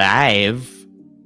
live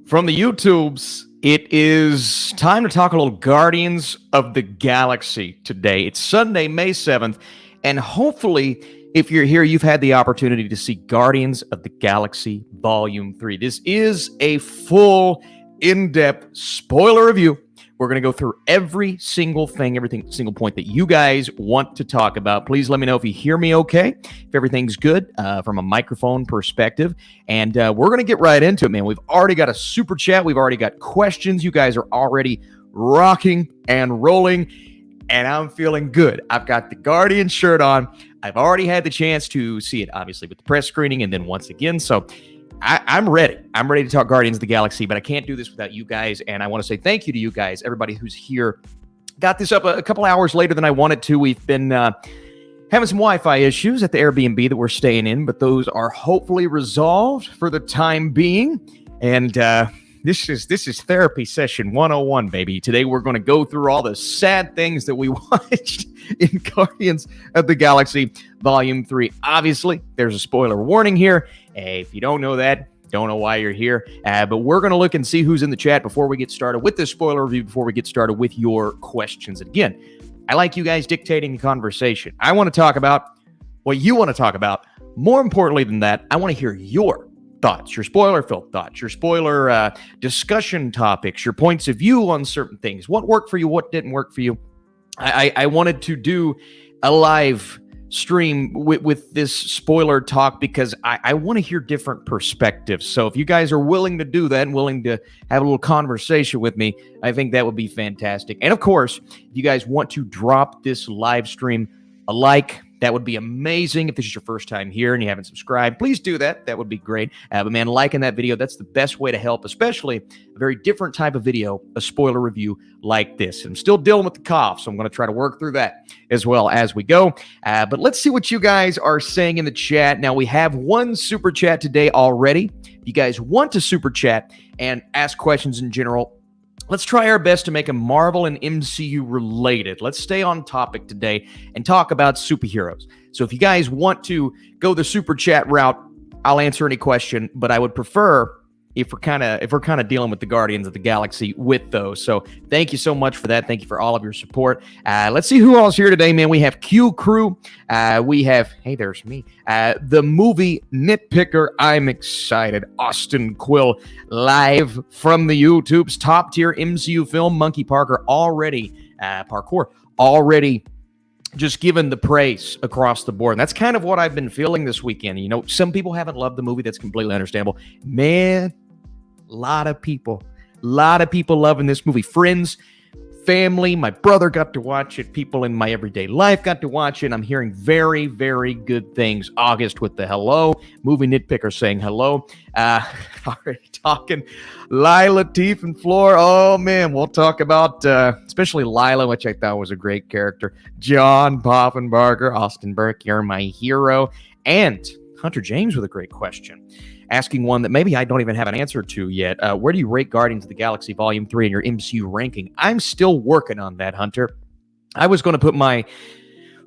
from the YouTubes. It is time to talk a little Guardians of the Galaxy today. It's Sunday, May 7th, and hopefully, if you're here, you've had the opportunity to see Guardians of the Galaxy Volume 3. This is a full, in-depth spoiler review. We're going to go through every single single point that you guys want to talk about. Please let me know if you hear me okay, if everything's good from a microphone perspective. And we're going to get right into it, man. We've already got a super chat. We've already got questions. You guys are already rocking and rolling, and I'm feeling good. I've got the Guardian shirt on. I've already had the chance to see it, obviously, with the press screening and then once again. So I'm ready. I'm ready to talk Guardians of the Galaxy, but I can't do this without you guys, and I want to say thank you to you guys, everybody who's here. Got this up a couple hours later than I wanted to. We've been having some Wi-Fi issues at the Airbnb that we're staying in, but those are hopefully resolved for the time being, and this is therapy session 101, baby. Today we're going to go through all the sad things that we watched in Guardians of the Galaxy Volume 3. Obviously, there's a spoiler warning here. If you don't know that, don't know why you're here. But we're going to look and see who's in the chat before we get started with this spoiler review, before we get started with your questions. And again, I like you guys dictating the conversation. I want to talk about what you want to talk about. More importantly than that, I want to hear your thoughts, your spoiler-filled thoughts, your spoiler discussion topics, your points of view on certain things. What worked for you? What didn't work for you? I wanted to do a live stream with this spoiler talk because I want to hear different perspectives. So if you guys are willing to do that and willing to have a little conversation with me, I think that would be fantastic. And of course, if you guys want to drop this live stream a like, that would be amazing. If this is your first time here and you haven't subscribed, please do that. That would be great. But man, liking that video, that's the best way to help, especially a very different type of video, a spoiler review like this. I'm still dealing with the cough, so I'm going to try to work through that as well as we go. But let's see what you guys are saying in the chat. Now, we have one super chat today already. If you guys want to super chat and ask questions in general, let's try our best to make them Marvel and MCU related. Let's stay on topic today and talk about superheroes. So if you guys want to go the super chat route, I'll answer any question, but I would prefer if we're kind of dealing with the Guardians of the Galaxy with those. So thank you so much for that. Thank you for all of your support. Let's see who all's here today, man. We have Q Crew. We have, hey, there's me. The movie nitpicker. I'm excited. Austin Quill, live from the YouTube's top tier MCU film. Monkey Parkour already just given the praise across the board. And that's kind of what I've been feeling this weekend. You know, some people haven't loved the movie. That's completely understandable. Man, a lot of people loving this movie. Friends, family, my brother got to watch it. People in my everyday life got to watch it. I'm hearing very, very good things. August with the hello. Movie nitpicker saying hello. Already talking. Lila, Teef, and Floor. Oh, man, we'll talk about especially Lila, which I thought was a great character. John Poffenbarger, Austin Burke, you're my hero. And Hunter James with a great question, asking one that maybe I don't even have an answer to yet. Where do you rate Guardians of the Galaxy Volume 3 in your MCU ranking? I'm still working on that, Hunter. I was going to put my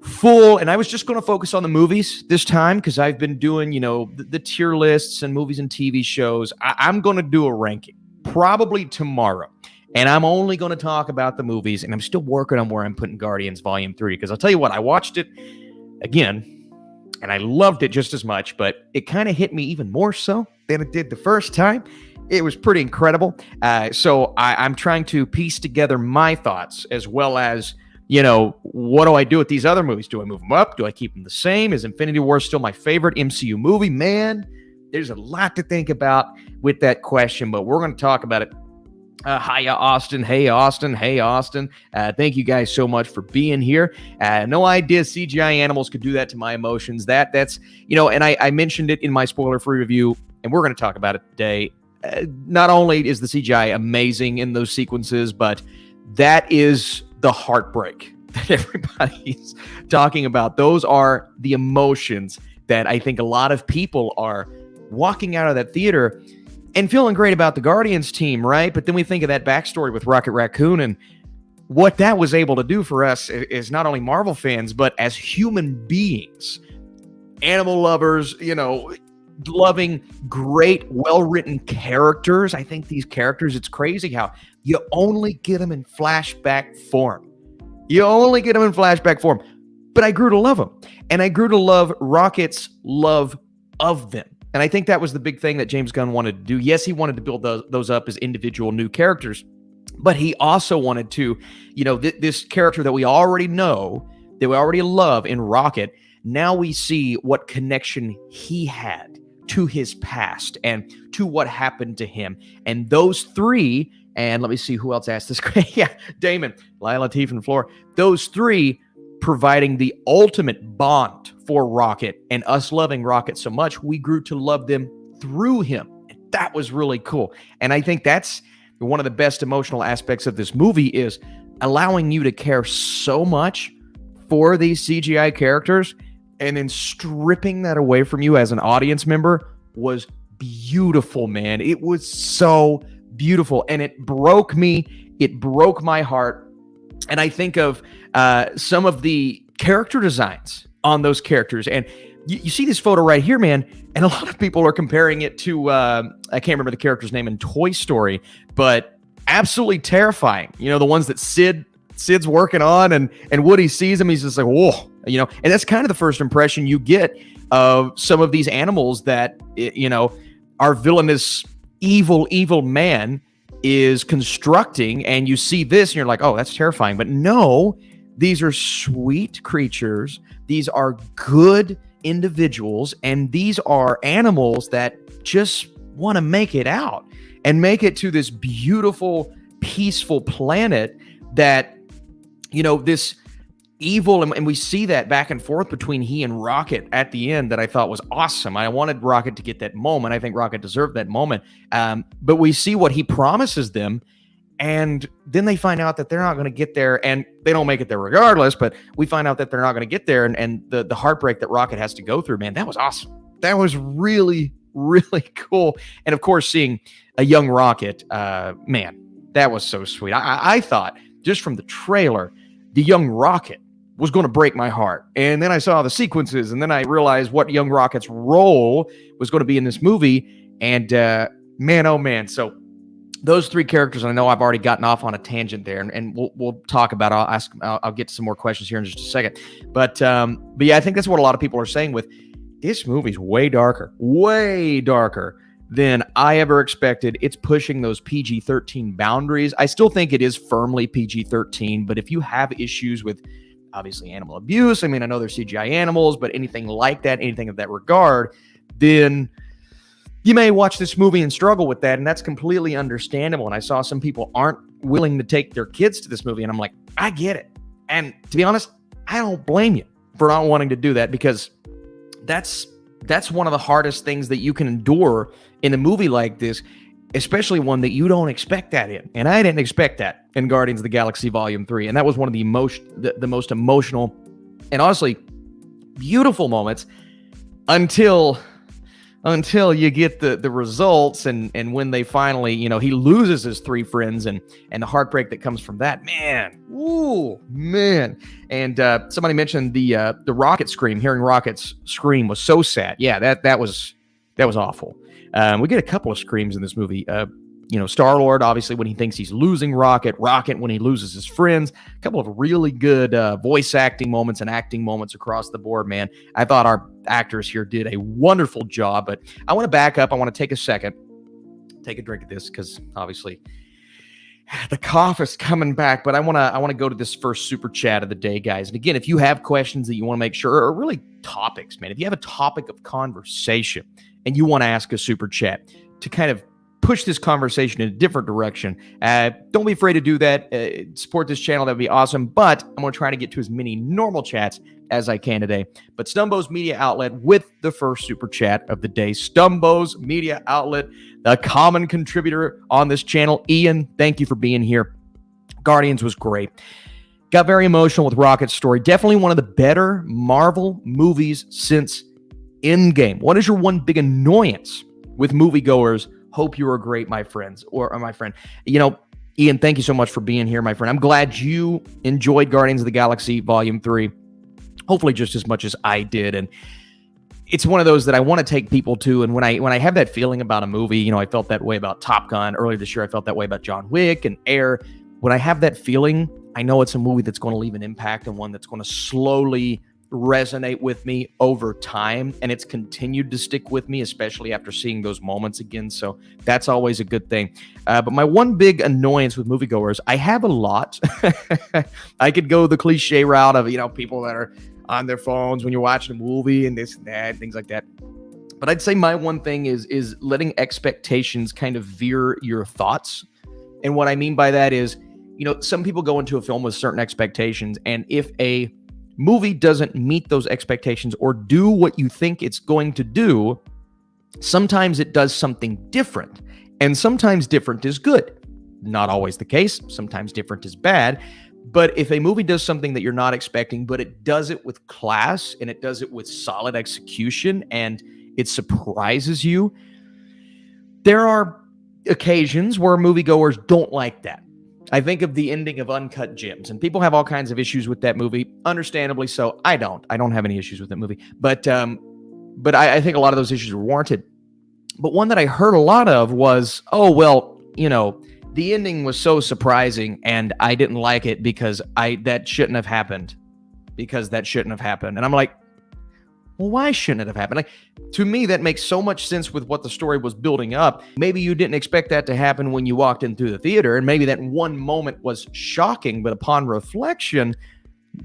full, and I was just going to focus on the movies this time because I've been doing, the tier lists and movies and TV shows. I'm going to do a ranking probably tomorrow, and I'm only going to talk about the movies, and I'm still working on where I'm putting Guardians Volume 3 because I'll tell you what, I watched it again, and I loved it just as much, but it kind of hit me even more so than it did the first time. It was pretty incredible. So I'm trying to piece together my thoughts as well as, what do I do with these other movies? Do I move them up? Do I keep them the same? Is Infinity War still my favorite MCU movie? Man, there's a lot to think about with that question, but we're going to talk about it. Hiya, Austin. Hey, Austin. Hey, Austin. Thank you guys so much for being here. No idea CGI animals could do that to my emotions. That's, and I mentioned it in my spoiler-free review, and we're going to talk about it today. Not only is the CGI amazing in those sequences, but that is the heartbreak that everybody's talking about. Those are the emotions that I think a lot of people are walking out of that theater and feeling great about the Guardians team, right? But then we think of that backstory with Rocket Raccoon and what that was able to do for us is not only Marvel fans, but as human beings, animal lovers, loving, great, well-written characters. I think these characters, it's crazy how you only get them in flashback form. You only get them in flashback form. But I grew to love them. And I grew to love Rocket's love of them. And I think that was the big thing that James Gunn wanted to do. Yes, he wanted to build those up as individual new characters, but he also wanted to, this character that we already know, that we already love in Rocket, now we see what connection he had to his past and to what happened to him. And those three, and let me see who else asked this. Yeah, Damon, Lila, Latif, and Floor. Those three providing the ultimate bond for Rocket, and us loving Rocket so much, we grew to love them through him. And that was really cool. And I think that's one of the best emotional aspects of this movie, is allowing you to care so much for these CGI characters, and then stripping that away from you as an audience member was beautiful, man. It was so beautiful, and it broke me. It broke my heart. And I think of some of the character designs on those characters. And you see this photo right here, man, and a lot of people are comparing it to, I can't remember the character's name in Toy Story, but absolutely terrifying. The ones that Sid's working on, and Woody sees him, he's just like, whoa, and that's kind of the first impression you get of some of these animals that, our villainous, evil man is constructing, and you see this and you're like, oh, that's terrifying. But no, these are sweet creatures. These are good individuals, and these are animals that just want to make it out and make it to this beautiful, peaceful planet that, this evil, and we see that back and forth between he and Rocket at the end that I thought was awesome. I wanted Rocket to get that moment. I think Rocket deserved that moment. But we see what he promises them, and then they find out that they're not going to get there, and they don't make it there regardless, but we find out that they're not going to get there, and the heartbreak that Rocket has to go through, man, that was awesome. That was really, really cool. And of course, seeing a young Rocket, man, that was so sweet. I thought, just from the trailer, the young Rocket was going to break my heart. And then I saw the sequences, and then I realized what young Rocket's role was going to be in this movie. And man, oh man. So those three characters, and I know I've already gotten off on a tangent there, and we'll talk about, I'll get to some more questions here in just a second. But yeah, I think that's what a lot of people are saying with this movie's way darker than I ever expected. It's pushing those PG-13 boundaries. I still think it is firmly PG-13, but if you have issues with, obviously, animal abuse, I mean, I know they're CGI animals, but anything like that, anything of that regard, then you may watch this movie and struggle with that, and that's completely understandable. And I saw some people aren't willing to take their kids to this movie, and I'm like, I get it. And to be honest, I don't blame you for not wanting to do that, because that's one of the hardest things that you can endure in a movie like this, especially one that you don't expect that in. And I didn't expect that in Guardians of the Galaxy Volume 3. And that was one of the most emotional and honestly beautiful moments until you get the results, and when they finally, he loses his three friends, and the heartbreak that comes from that, man. Ooh, man. And somebody mentioned the Rocket scream. Hearing Rocket's scream was so sad. Yeah, that was awful. We get a couple of screams in this movie. Star-Lord, obviously, when he thinks he's losing Rocket when he loses his friends. A couple of really good voice acting moments and acting moments across the board, man. I thought our actors here did a wonderful job, but I want to back up. I want to take a second, take a drink of this, because obviously the cough is coming back, but I want to go to this first super chat of the day, guys. And again, if you have questions that you want to make sure, or really topics, man, if you have a topic of conversation and you want to ask a super chat to kind of push this conversation in a different direction, don't be afraid to do that. Support this channel. That would be awesome. But I'm going to try to get to as many normal chats as I can today. But Stumbo's Media Outlet with the first super chat of the day. Stumbo's Media Outlet, the common contributor on this channel. Ian, thank you for being here. Guardians was great. Got very emotional with Rocket's story. Definitely one of the better Marvel movies since Endgame. What is your one big annoyance with moviegoers? Hope you are great, my friends, or my friend. Ian, thank you so much for being here, my friend. I'm glad you enjoyed Guardians of the Galaxy Volume 3, hopefully just as much as I did. And it's one of those that I want to take people to. And when I have that feeling about a movie, I felt that way about Top Gun earlier this year. I felt that way about John Wick and Air. When I have that feeling, I know it's a movie that's going to leave an impact and one that's going to slowly resonate with me over time. And it's continued to stick with me, especially after seeing those moments again. So that's always a good thing. But my one big annoyance with moviegoers, I have a lot. I could go the cliche route of, people that are on their phones when you're watching a movie and this and that, things like that. But I'd say my one thing is letting expectations kind of veer your thoughts. And what I mean by that is, some people go into a film with certain expectations, and if a movie doesn't meet those expectations or do what you think it's going to do, sometimes it does something different. And sometimes different is good. Not always the case. Sometimes different is bad. But if a movie does something that you're not expecting, but it does it with class and it does it with solid execution and it surprises you, there are occasions where moviegoers don't like that. I think of the ending of Uncut Gems, and people have all kinds of issues with that movie. Understandably so. I don't have any issues with that movie, but I think a lot of those issues are warranted. But one that I heard a lot of was, the ending was so surprising and I didn't like it because that shouldn't have happened. And I'm like, well, why shouldn't it have happened? Like, to me, that makes so much sense with what the story was building up. Maybe you didn't expect that to happen when you walked in through the theater, and maybe that one moment was shocking, but upon reflection,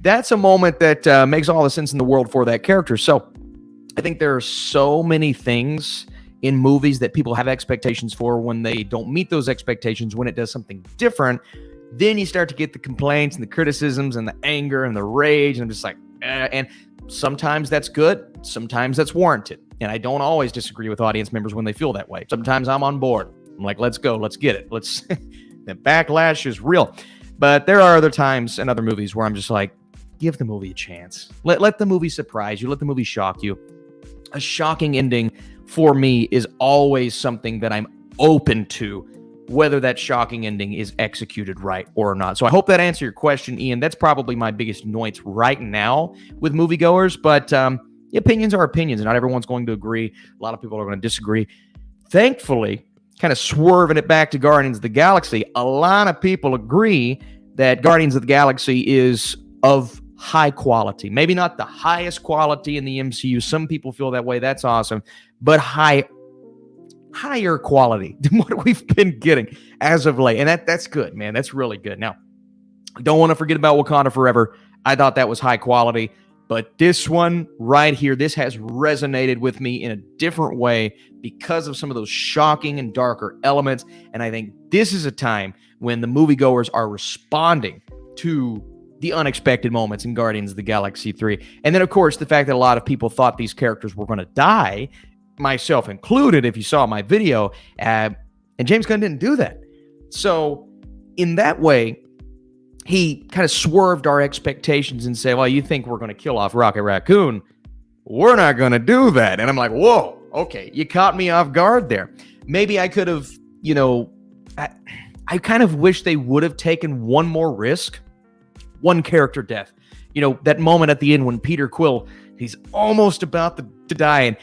that's a moment that makes all the sense in the world for that character. So I think there are so many things in movies that people have expectations for. When they don't meet those expectations, when it does something different, then you start to get the complaints and the criticisms and the anger and the rage. And I'm just like, and sometimes that's good. Sometimes that's warranted. And I don't always disagree with audience members when they feel that way. Sometimes I'm on board. I'm like, let's go. Let's get it. The backlash is real. But there are other times in other movies where I'm just like, give the movie a chance. Let the movie surprise you. Let the movie shock you. A shocking ending for me is always something that I'm open to, whether that shocking ending is executed right or not. So I hope that answered your question, Ian. That's probably my biggest annoyance right now with moviegoers, but opinions are opinions. Not everyone's going to agree. A lot of people are going to disagree. Thankfully, kind of swerving it back to Guardians of the Galaxy, a lot of people agree that Guardians of the Galaxy is of high quality. Maybe not the highest quality in the MCU. Some people feel that way. That's awesome. But higher quality than what we've been getting as of late. And that's good, man. That's really good. Now, don't want to forget about Wakanda Forever. I thought that was high quality. But this one right here, this has resonated with me in a different way because of some of those shocking and darker elements. And I think this is a time when the moviegoers are responding to the unexpected moments in Guardians of the Galaxy 3. And then, of course, the fact that a lot of people thought these characters were going to die, myself included, if you saw my video, and James Gunn didn't do that. So in that way, he kind of swerved our expectations and said, well, you think we're going to kill off Rocket Raccoon? We're not going to do that. And I'm like, whoa, okay, you caught me off guard there. Maybe I could have, I kind of wish they would have taken one more risk, one character death. That moment at the end when Peter Quill, he's almost about to die. And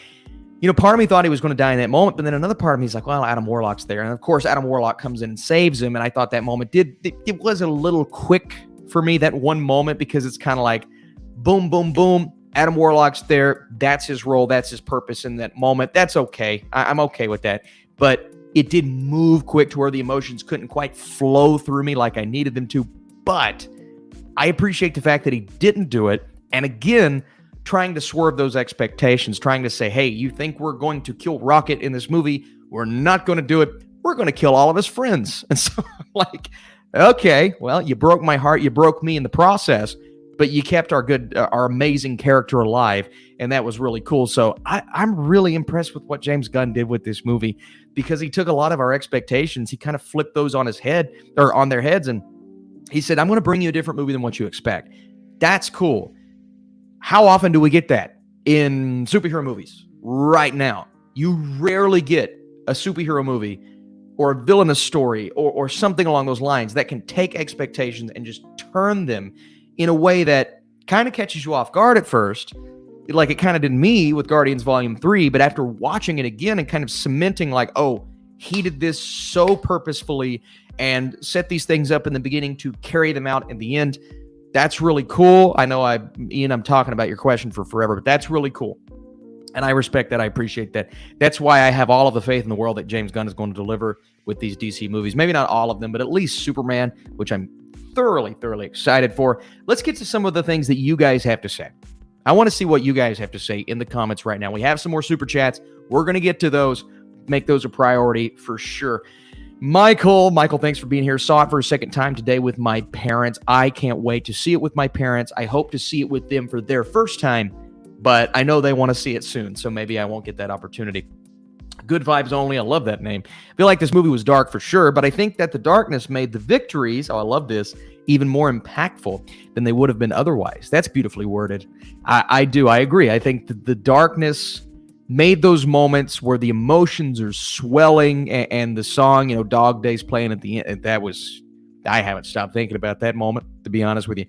part of me thought he was going to die in that moment, but then another part of me is like, well, Adam Warlock's there. And of course, Adam Warlock comes in and saves him. And I thought that moment it was a little quick for me, that one moment, because it's kind of like, boom, boom, boom. Adam Warlock's there. That's his role. That's his purpose in that moment. That's okay. I'm okay with that. But it did move quick to where the emotions couldn't quite flow through me like I needed them to. But I appreciate the fact that he didn't do it. And again, trying to swerve those expectations, trying to say, hey, you think we're going to kill Rocket in this movie? We're not going to do it. We're going to kill all of his friends. And so I'm like, okay, well, you broke my heart. You broke me in the process, but you kept our amazing character alive. And that was really cool. So I'm really impressed with what James Gunn did with this movie, because he took a lot of our expectations. He kind of flipped those on their heads. And he said, I'm going to bring you a different movie than what you expect. That's cool. How often do we get that in superhero movies right now? You rarely get a superhero movie or a villainous story or something along those lines that can take expectations and just turn them in a way that kind of catches you off guard at first, like it kind of did me with Guardians Volume 3, but after watching it again and kind of cementing like, oh, he did this so purposefully and set these things up in the beginning to carry them out in the end. That's really cool. I know Ian, I'm talking about your question for forever, but that's really cool. And I respect that. I appreciate that. That's why I have all of the faith in the world that James Gunn is going to deliver with these DC movies. Maybe not all of them, but at least Superman, which I'm thoroughly excited for. Let's get to some of the things that you guys have to say. I want to see what you guys have to say in the comments right now. We have some more super chats. We're going to get to those, make those a priority for sure. Michael, thanks for being here. Saw it for a second time today with my parents. I can't wait to see it with my parents. I hope to see it with them for their first time, but I know they want to see it soon, so maybe I won't get that opportunity. Good vibes only. I love that name. I feel like this movie was dark for sure, but I think that the darkness made the victories, I love this, even more impactful than they would have been otherwise. That's beautifully worded. I do. I agree. I think that the darkness made those moments where the emotions are swelling and the song, Dog Days playing at the end. I haven't stopped thinking about that moment, to be honest with you.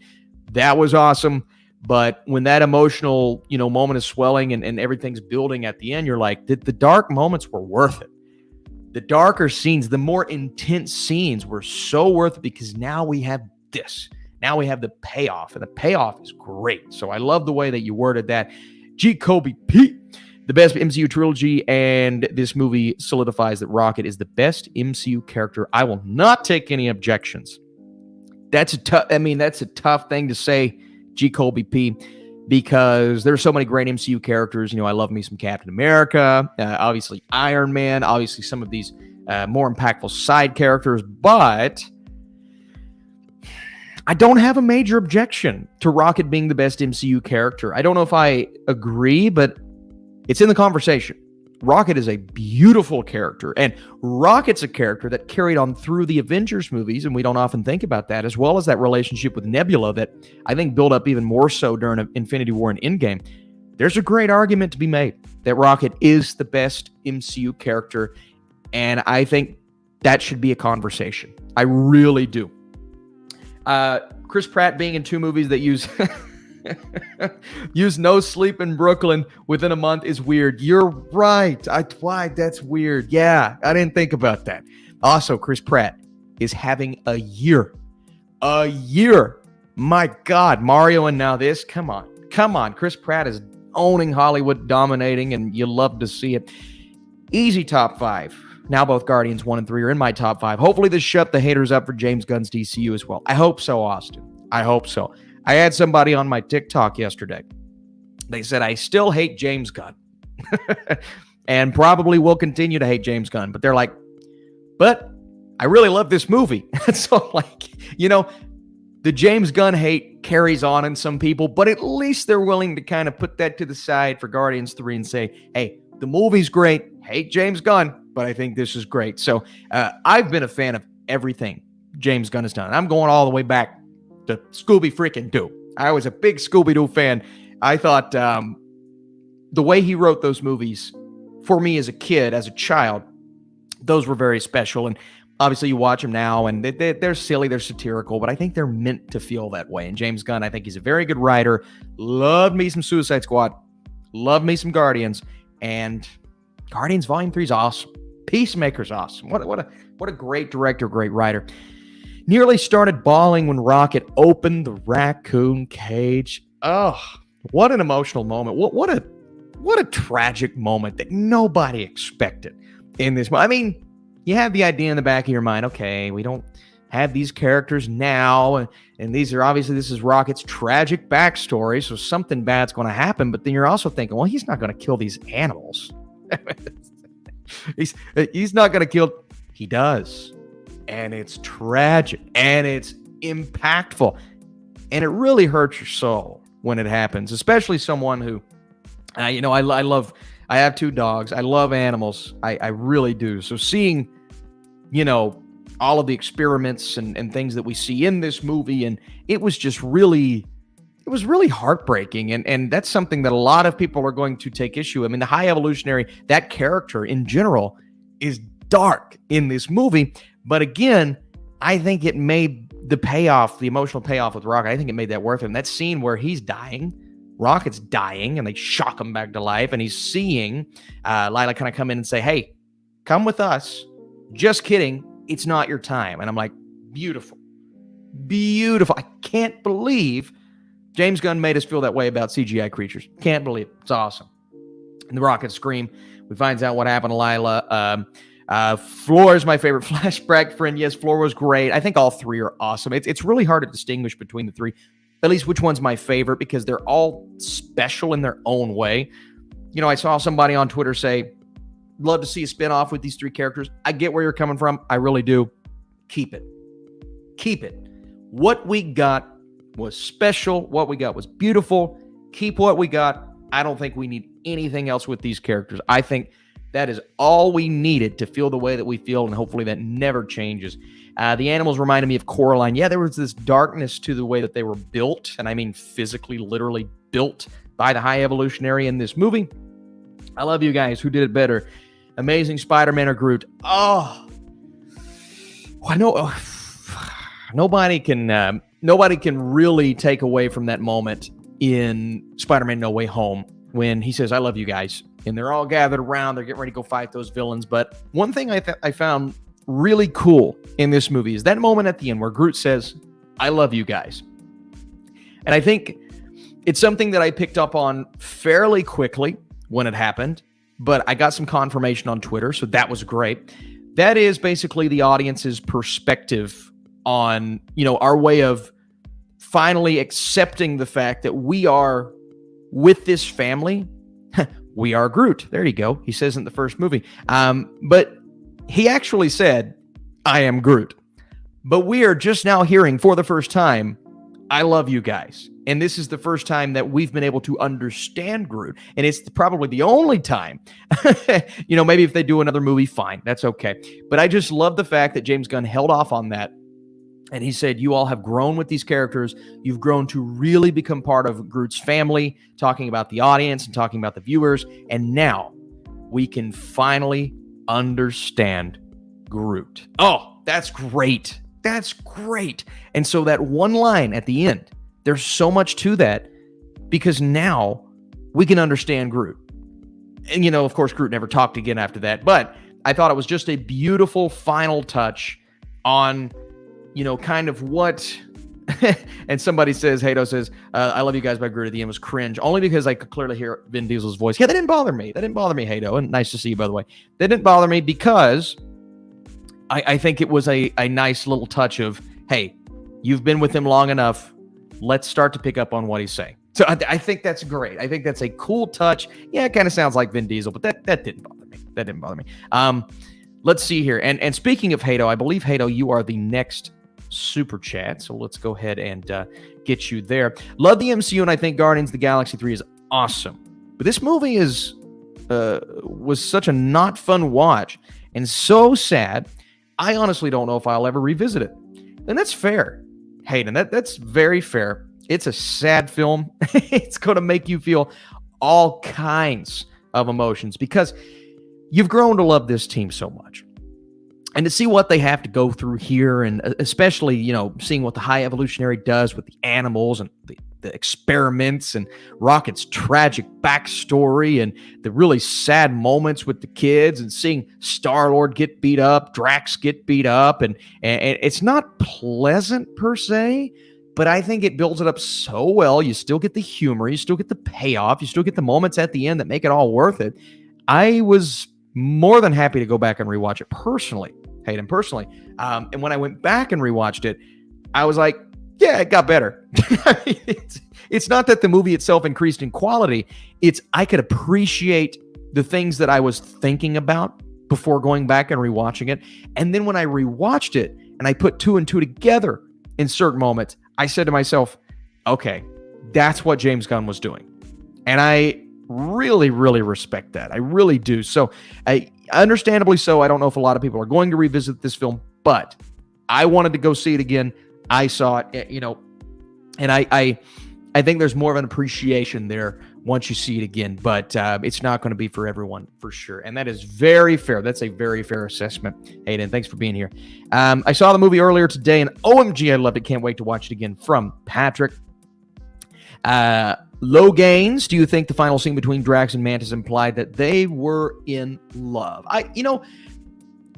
That was awesome. But when that emotional, moment is swelling and everything's building at the end, you're like, the dark moments were worth it. The darker scenes, the more intense scenes were so worth it because now we have this. Now we have the payoff, and the payoff is great. So I love the way that you worded that. G. Kobe P. The best MCU trilogy, and this movie solidifies that Rocket is the best MCU character. I will not take any objections. That's a tough thing to say, G. Colby P, because there's so many great MCU characters. I love me some Captain America, obviously Iron Man, obviously some of these more impactful side characters, but I don't have a major objection to Rocket being the best MCU character. I don't know if I agree, but it's in the conversation. Rocket is a beautiful character, and Rocket's a character that carried on through the Avengers movies, and we don't often think about that, as well as that relationship with Nebula that I think built up even more so during Infinity War and Endgame. There's a great argument to be made that Rocket is the best MCU character, and I think that should be a conversation. I really do. Chris Pratt being in 2 movies that use use No Sleep in Brooklyn within a month is weird. You're right. Why? That's weird. Yeah, I didn't think about that. Also, Chris Pratt is having a year. A year. My God, Mario and now this. Come on. Chris Pratt is owning Hollywood, dominating, and you love to see it. Easy top 5. Now both Guardians 1 and 3 are in my top 5. Hopefully this shut the haters up for James Gunn's DCU as well. I hope so, Austin. I hope so. I had somebody on my TikTok yesterday. They said, I still hate James Gunn. And probably will continue to hate James Gunn. But they're like, but I really love this movie. So the James Gunn hate carries on in some people, but at least they're willing to kind of put that to the side for Guardians 3 and say, hey, the movie's great. Hate James Gunn, but I think this is great. So I've been a fan of everything James Gunn has done. I'm going all the way back to Scooby freaking Doo. I was a big Scooby-Doo fan. I thought the way he wrote those movies for me as a kid, as a child, those were very special. And obviously you watch them now and they're silly, they're satirical, but I think they're meant to feel that way. And James Gunn, I think he's a very good writer. Loved me some Suicide Squad. Loved me some Guardians. And Guardians Volume 3 is awesome. Peacemaker's awesome. What a great director, great writer. Nearly started bawling when Rocket opened the raccoon cage. Oh, what an emotional moment. What a tragic moment that nobody expected in this. I mean, you have the idea in the back of your mind, okay, we don't have these characters now, and these are obviously, this is Rocket's tragic backstory, so something bad's going to happen, but then you're also thinking, well, he's not going to kill these animals. he's not going to kill. He does. And it's tragic, and it's impactful, and it really hurts your soul when it happens, especially someone who, I have 2 dogs. I love animals. I really do. So seeing, all of the experiments and things that we see in this movie, and it was really heartbreaking. And that's something that a lot of people are going to take issue. I mean, the High Evolutionary, that character in general is dark in this movie. But again, I think it made the payoff, the emotional payoff with Rocket, I think it made that worth it. And that scene where he's dying, Rocket's dying, and they shock him back to life, and he's seeing Lila kind of come in and say, hey, come with us. Just kidding. It's not your time. And I'm like, beautiful. Beautiful. I can't believe James Gunn made us feel that way about CGI creatures. Can't believe it. It's awesome. And the Rocket scream. We find out what happened to Lila. Floor is my favorite flashback friend. Yes, Floor was great. I think all three are awesome. It's really hard to distinguish between the three, at least which one's my favorite, because they're all special in their own way. You know, I saw somebody on Twitter say, love to see a spinoff with these three characters. I get where you're coming from. I really do. Keep it. Keep it. What we got was special. What we got was beautiful. Keep what we got. I don't think we need anything else with these characters. I think that is all we needed to feel the way that we feel, and hopefully that never changes. The animals reminded me of Coraline. Yeah, there was this darkness to the way that they were built, and I mean physically, literally built by the High Evolutionary in this movie. I love you guys. Who did it better? Amazing Spider-Man or Groot? Oh, I know. Nobody can really take away from that moment in Spider-Man No Way Home when he says, I love you guys. And they're all gathered around. They're getting ready to go fight those villains. But one thing I found really cool in this movie is that moment at the end where Groot says, I love you guys. And I think it's something that I picked up on fairly quickly when it happened, but I got some confirmation on Twitter, so that was great. That is basically the audience's perspective on, you know, our way of finally accepting the fact that we are with this family. We are Groot. There you go. He says in the first movie. But he actually said, I am Groot. But we are just now hearing for the first time, I love you guys. And this is the first time that we've been able to understand Groot. And it's probably the only time. You know, maybe if they do another movie, fine. That's okay. But I just love the fact that James Gunn held off on that. And he said, you all have grown with these characters. You've grown to really become part of Groot's family, talking about the audience and talking about the viewers. And now we can finally understand Groot. Oh, that's great. That's great. And so that one line at the end, there's so much to that because now we can understand Groot. And, you know, of course, Groot never talked again after that. But I thought it was just a beautiful final touch on, you know, kind of what, and somebody says, Hato says, I love you guys by Groot at the end was cringe, only because I could clearly hear Vin Diesel's voice. Yeah, that didn't bother me. That didn't bother me, Hato. And nice to see you, by the way. That didn't bother me because I think it was a nice little touch of, hey, you've been with him long enough. Let's start to pick up on what he's saying. So I think that's great. I think that's a cool touch. Yeah, it kind of sounds like Vin Diesel, but that didn't bother me. That didn't bother me. Let's see here. And speaking of Hato, I believe, Hato, you are the next super chat, so let's go ahead and get you there. Love the MCU, and I think Guardians of the Galaxy 3 is awesome, but this movie was such a not fun watch and so sad. I honestly don't know if I'll ever revisit it, and that's fair, Hayden. That's very fair. It's a sad film. It's going to make you feel all kinds of emotions because you've grown to love this team so much. And to see what they have to go through here, and especially, you know, seeing what the High Evolutionary does with the animals and the experiments and Rocket's tragic backstory and the really sad moments with the kids and seeing Star-Lord get beat up, Drax get beat up. And it's not pleasant per se, but I think it builds it up so well. You still get the humor. You still get the payoff. You still get the moments at the end that make it all worth it. I was more than happy to go back and rewatch it personally, Hayden, personally. And when I went back and rewatched it, I was like, yeah, it got better. It's not that the movie itself increased in quality. It's I could appreciate the things that I was thinking about before going back and rewatching it. And then when I rewatched it and I put two and two together in certain moments, I said to myself, okay, that's what James Gunn was doing. And I really, really respect that. I really do. So understandably so, I don't know if a lot of people are going to revisit this film, but I wanted to go see it again. I saw it, you know, and I think there's more of an appreciation there once you see it again, but it's not going to be for everyone for sure. And that is very fair. That's a very fair assessment. Hayden, thanks for being here. I saw the movie earlier today and OMG, I loved it. Can't wait to watch it again from Patrick. Low Gains, do you think the final scene between Drax and Mantis implied that they were in love?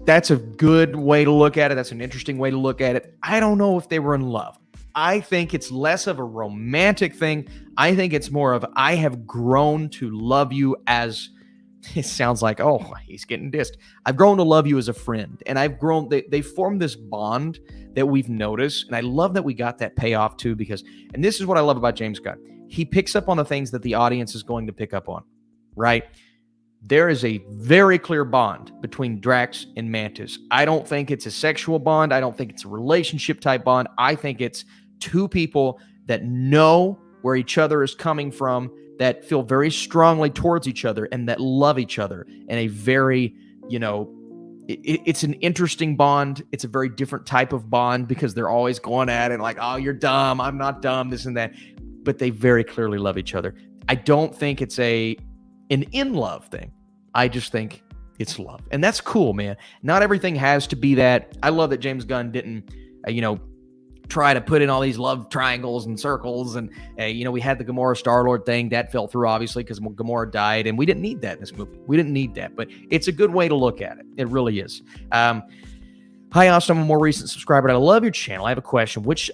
That's a good way to look at it. That's an interesting way to look at it. I don't know if they were in love. I think it's less of a romantic thing. I think it's more of, I have grown to love you as, it sounds like, oh, he's getting dissed. I've grown to love you as a friend. And I've grown, they formed this bond that we've noticed. And I love that we got that payoff too, because, and this is what I love about James Gunn. He picks up on the things that the audience is going to pick up on, right? There is a very clear bond between Drax and Mantis. I don't think it's a sexual bond. I don't think it's a relationship type bond. I think it's two people that know where each other is coming from, that feel very strongly towards each other, and that love each other in a very, it's an interesting bond. It's a very different type of bond because they're always going at it like, oh, you're dumb, I'm not dumb, this and that. But they very clearly love each other. I don't think it's an in-love thing. I just think it's love. And that's cool, man. Not everything has to be that. I love that James Gunn didn't, try to put in all these love triangles and circles. And, we had the Gamora Star-Lord thing. That fell through, obviously, because Gamora died. And we didn't need that in this movie. We didn't need that. But it's a good way to look at it. It really is. Hi, Austin. I'm a more recent subscriber. I love your channel. I have a question. Which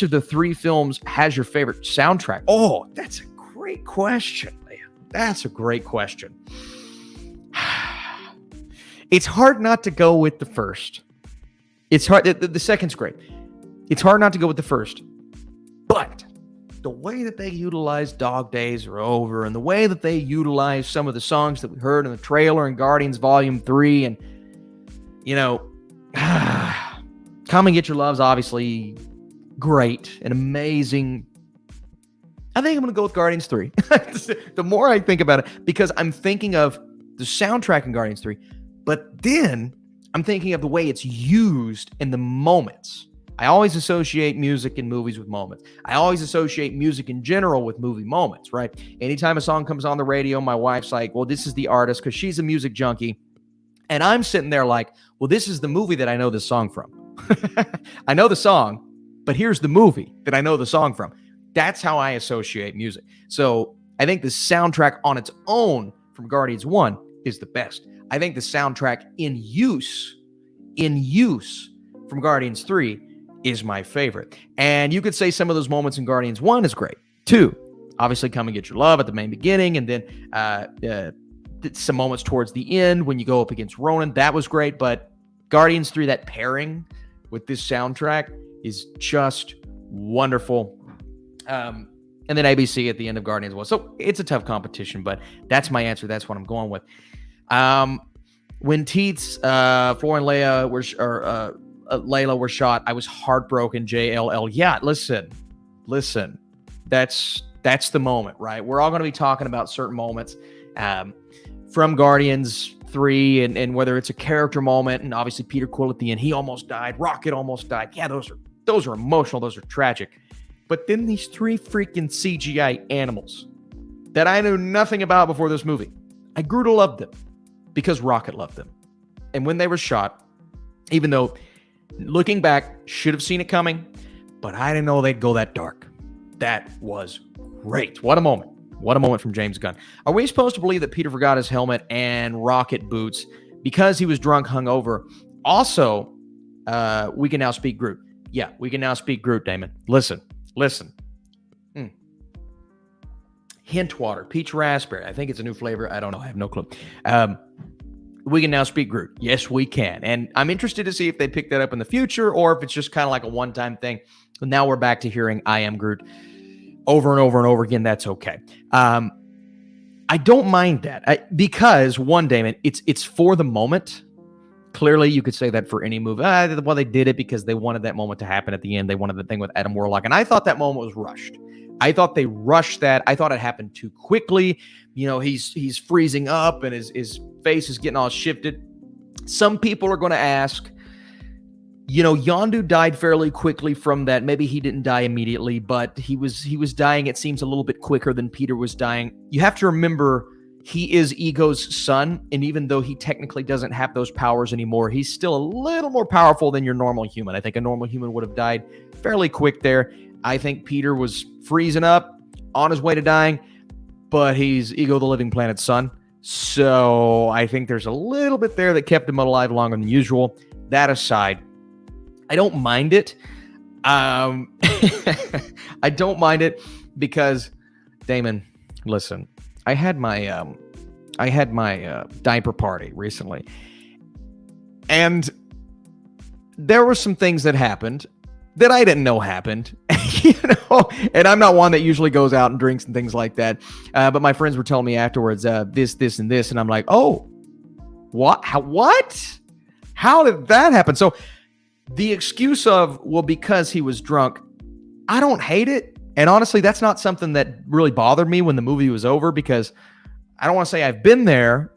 of the three films has your favorite soundtrack? Oh, that's a great question, man. That's a great question. It's hard not to go with the first. It's hard. The second's great. It's hard not to go with the first. But the way that they utilize Dog Days Are Over, and the way that they utilize some of the songs that we heard in the trailer in Guardians Volume 3, and, Come and Get Your Love's obviously great and amazing. I think I'm going to go with Guardians 3. The more I think about it, because I'm thinking of the soundtrack in Guardians 3, but then I'm thinking of the way it's used in the moments. I always associate music in movies with moments. I always associate music in general with movie moments, right? Anytime a song comes on the radio, my wife's like, well, this is the artist, because she's a music junkie. And I'm sitting there like, well, this is the movie that I know this song from. I know the song, but here's the movie that I know the song from. That's how I associate music. So I think the soundtrack on its own from Guardians 1 is the best. I think the soundtrack in use from Guardians 3 is my favorite. And you could say some of those moments in Guardians 1 is great. 2, obviously Come and Get Your Love at the main beginning, and then some moments towards the end when you go up against Ronan. That was great, but Guardians 3, that pairing with this soundtrack is just wonderful. And then ABC at the end of Guardians 1. So it's a tough competition, but that's my answer. That's what I'm going with. When Teets, Floor and Layla were shot, I was heartbroken. JLL. Yeah, listen. That's the moment, right? We're all going to be talking about certain moments from Guardians 3, and whether it's a character moment, and obviously Peter Quill at the end, he almost died. Rocket almost died. Yeah, those are emotional. Those are tragic. But then these 3 freaking CGI animals that I knew nothing about before this movie, I grew to love them because Rocket loved them. And when they were shot, even though looking back, should have seen it coming, but I didn't know they'd go that dark. That was great. What a moment. What a moment from James Gunn. Are we supposed to believe that Peter forgot his helmet and rocket boots because he was drunk, hungover? Also, we can now speak Groot. Yeah, we can now speak Groot, Damon. Listen. Hint water, peach raspberry. I think it's a new flavor. I don't know. I have no clue. We can now speak Groot. Yes, we can. And I'm interested to see if they pick that up in the future or if it's just kind of like a one-time thing. Now we're back to hearing I am Groot over and over and over again. That's okay. I don't mind that because, one, Damon, it's for the moment. Clearly, you could say that for any movie. Well, they did it because they wanted that moment to happen at the end. They wanted the thing with Adam Warlock. And I thought that moment was rushed. I thought they rushed that. I thought it happened too quickly. He's freezing up and his face is getting all shifted. Some people are going to ask, Yondu died fairly quickly from that. Maybe he didn't die immediately, but he was dying, it seems, a little bit quicker than Peter was dying. You have to remember, he is Ego's son, and even though he technically doesn't have those powers anymore, he's still a little more powerful than your normal human. I think a normal human would have died fairly quick there. I think Peter was freezing up, on his way to dying, but he's Ego the Living Planet's son. So I think there's a little bit there that kept him alive longer than usual. That aside, I don't mind it. I don't mind it because, Damon, listen, I had my diaper party recently, and there were some things that happened that I didn't know happened, and I'm not one that usually goes out and drinks and things like that. But my friends were telling me afterwards, this, and this, and I'm like, oh, what? How did that happen? So the excuse of, well, because he was drunk, I don't hate it. And honestly, that's not something that really bothered me when the movie was over, because I don't want to say I've been there,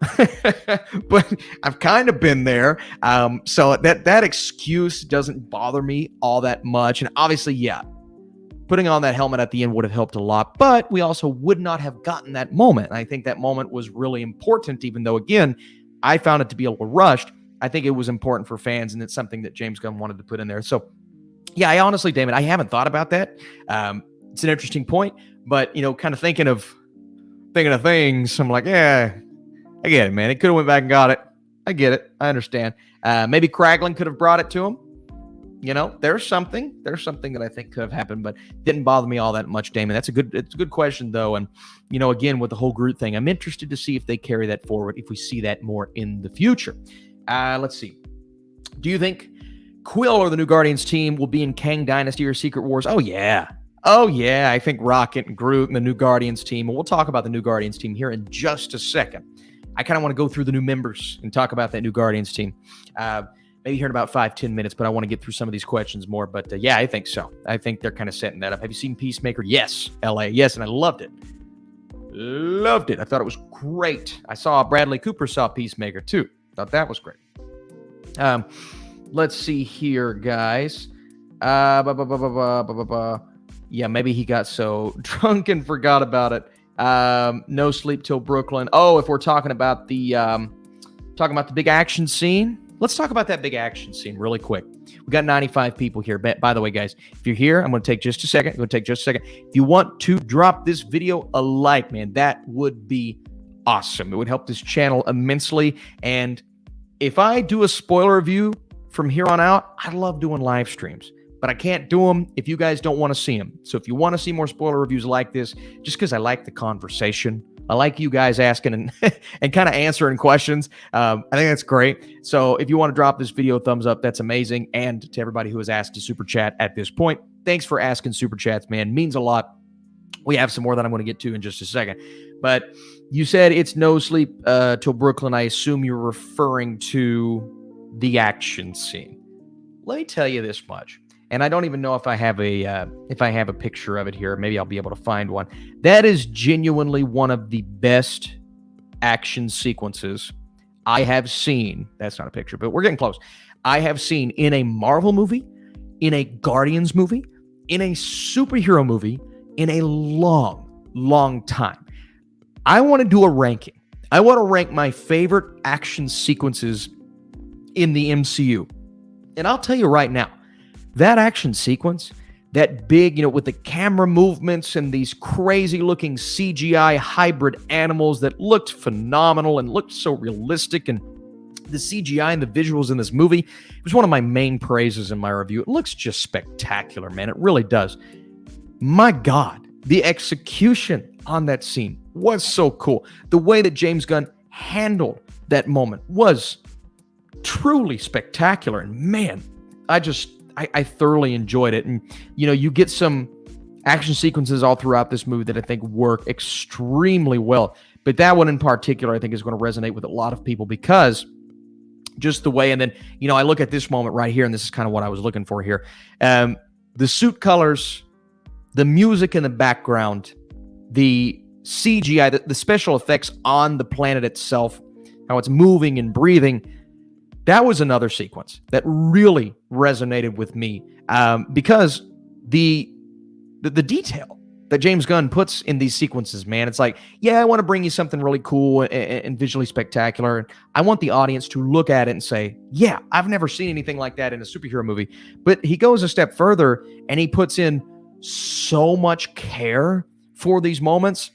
but I've kind of been there. So that excuse doesn't bother me all that much. And obviously, yeah, putting on that helmet at the end would have helped a lot, but we also would not have gotten that moment. And I think that moment was really important, even though, again, I found it to be a little rushed. I think it was important for fans, and it's something that James Gunn wanted to put in there. So, yeah, I honestly, Damon, I haven't thought about that. It's an interesting point, but, kind of thinking of things, I'm like, yeah, I get it, man. It could have went back and got it. I get it. I understand. Maybe Kraglin could have brought it to him. There's something that I think could have happened, but didn't bother me all that much, Damon. It's a good question, though. And, again, with the whole Groot thing, I'm interested to see if they carry that forward, if we see that more in the future. Let's see. Do you think Quill or the New Guardians team will be in Kang Dynasty or Secret Wars? Oh, yeah. I think Rocket and Groot and the New Guardians team, and we'll talk about the New Guardians team here in just a second. I kind of want to go through the new members and talk about that New Guardians team. Maybe here in about 5-10 minutes, but I want to get through some of these questions more. But yeah, I think so. I think they're kind of setting that up. Have you seen Peacemaker? Yes. LA? Yes, and I loved it. I thought it was great. I saw Bradley Cooper saw Peacemaker too. Thought that was great. Let's see here, guys. Yeah, maybe he got so drunk and forgot about it. No sleep till Brooklyn. Oh, if we're talking about the big action scene, let's talk about that big action scene really quick. We got 95 people here. By the way, guys, if you're here, I'm going to take just a second. If you want to drop this video a like, man, that would be awesome. It would help this channel immensely. And if I do a spoiler review from here on out, I love doing live streams, but I can't do them if you guys don't want to see them. So if you want to see more spoiler reviews like this, just because I like the conversation, I like you guys asking and kind of answering questions. I think that's great. So if you want to drop this video a thumbs up, that's amazing. And to everybody who has asked to super chat at this point, thanks for asking super chats, man. Means a lot. We have some more that I'm going to get to in just a second. But you said it's no sleep till Brooklyn. I assume you're referring to the action scene. Let me tell you this much. And I don't even know if I have a picture of it here. Maybe I'll be able to find one. That is genuinely one of the best action sequences I have seen. That's not a picture, but we're getting close. I have seen in a Marvel movie, in a Guardians movie, in a superhero movie, in a long time. I want to do a ranking. I want to rank my favorite action sequences in the MCU. And I'll tell you right now, that action sequence, that big, with the camera movements and these crazy looking CGI hybrid animals that looked phenomenal and looked so realistic, and the CGI and the visuals in this movie, it was one of my main praises in my review. It looks just spectacular, man. It really does. My God, the execution on that scene was so cool. The way that James Gunn handled that moment was truly spectacular. And man, I thoroughly enjoyed it. And, you get some action sequences all throughout this movie that I think work extremely well. But that one in particular, I think, is going to resonate with a lot of people because just the way, and then, I look at this moment right here, and this is kind of what I was looking for here. The suit colors, the music in the background, the CGI, the special effects on the planet itself, how it's moving and breathing. That was another sequence that really resonated with me because the detail that James Gunn puts in these sequences, man, it's like, yeah, I want to bring you something really cool and visually spectacular. I want the audience to look at it and say, yeah, I've never seen anything like that in a superhero movie. But he goes a step further and he puts in so much care for these moments,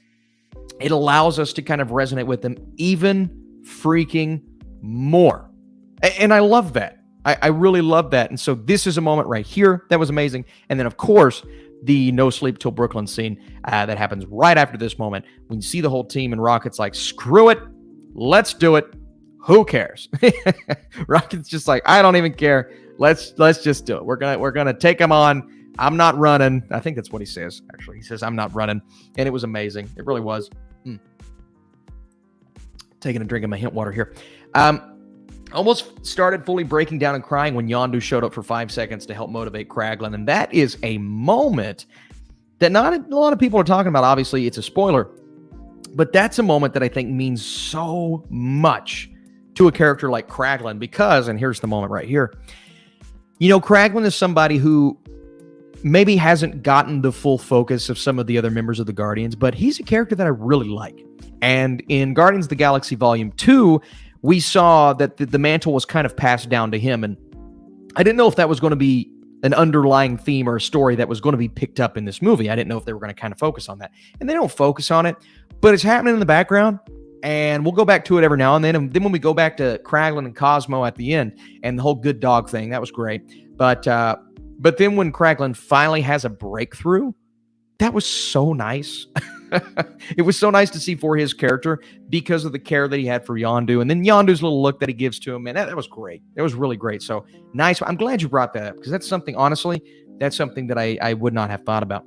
it allows us to kind of resonate with them even freaking more. And I love that. I really love that. And so this is a moment right here that was amazing. And then, of course, the No Sleep Till Brooklyn scene that happens right after this moment when you see the whole team and Rocket's like, screw it, let's do it. Who cares? Rocket's just like, I don't even care. Let's just do it. We're gonna take them on. I'm not running. I think that's what he says. Actually, he says I'm not running, and it was amazing. It really was. Taking a drink of my hint water here. Almost started fully breaking down and crying when Yondu showed up for 5 seconds to help motivate Kraglin. And that is a moment that not a lot of people are talking about. Obviously, it's a spoiler. But that's a moment that I think means so much to a character like Kraglin because, and here's the moment right here, Kraglin is somebody who maybe hasn't gotten the full focus of some of the other members of the Guardians, but he's a character that I really like. And in Guardians of the Galaxy Volume 2, we saw that the mantle was kind of passed down to him. And I didn't know if that was going to be an underlying theme or a story that was going to be picked up in this movie. I didn't know if they were going to kind of focus on that. And they don't focus on it, but it's happening in the background. And we'll go back to it every now and then. And then when we go back to Kraglin and Cosmo at the end and the whole good dog thing, that was great. But then when Kraglin finally has a breakthrough, that was so nice. It was so nice to see for his character because of the care that he had for Yondu. And then Yondu's little look that he gives to him, man, that was great. That was really great. So nice. I'm glad you brought that up because that's something, honestly, that's something that I would not have thought about.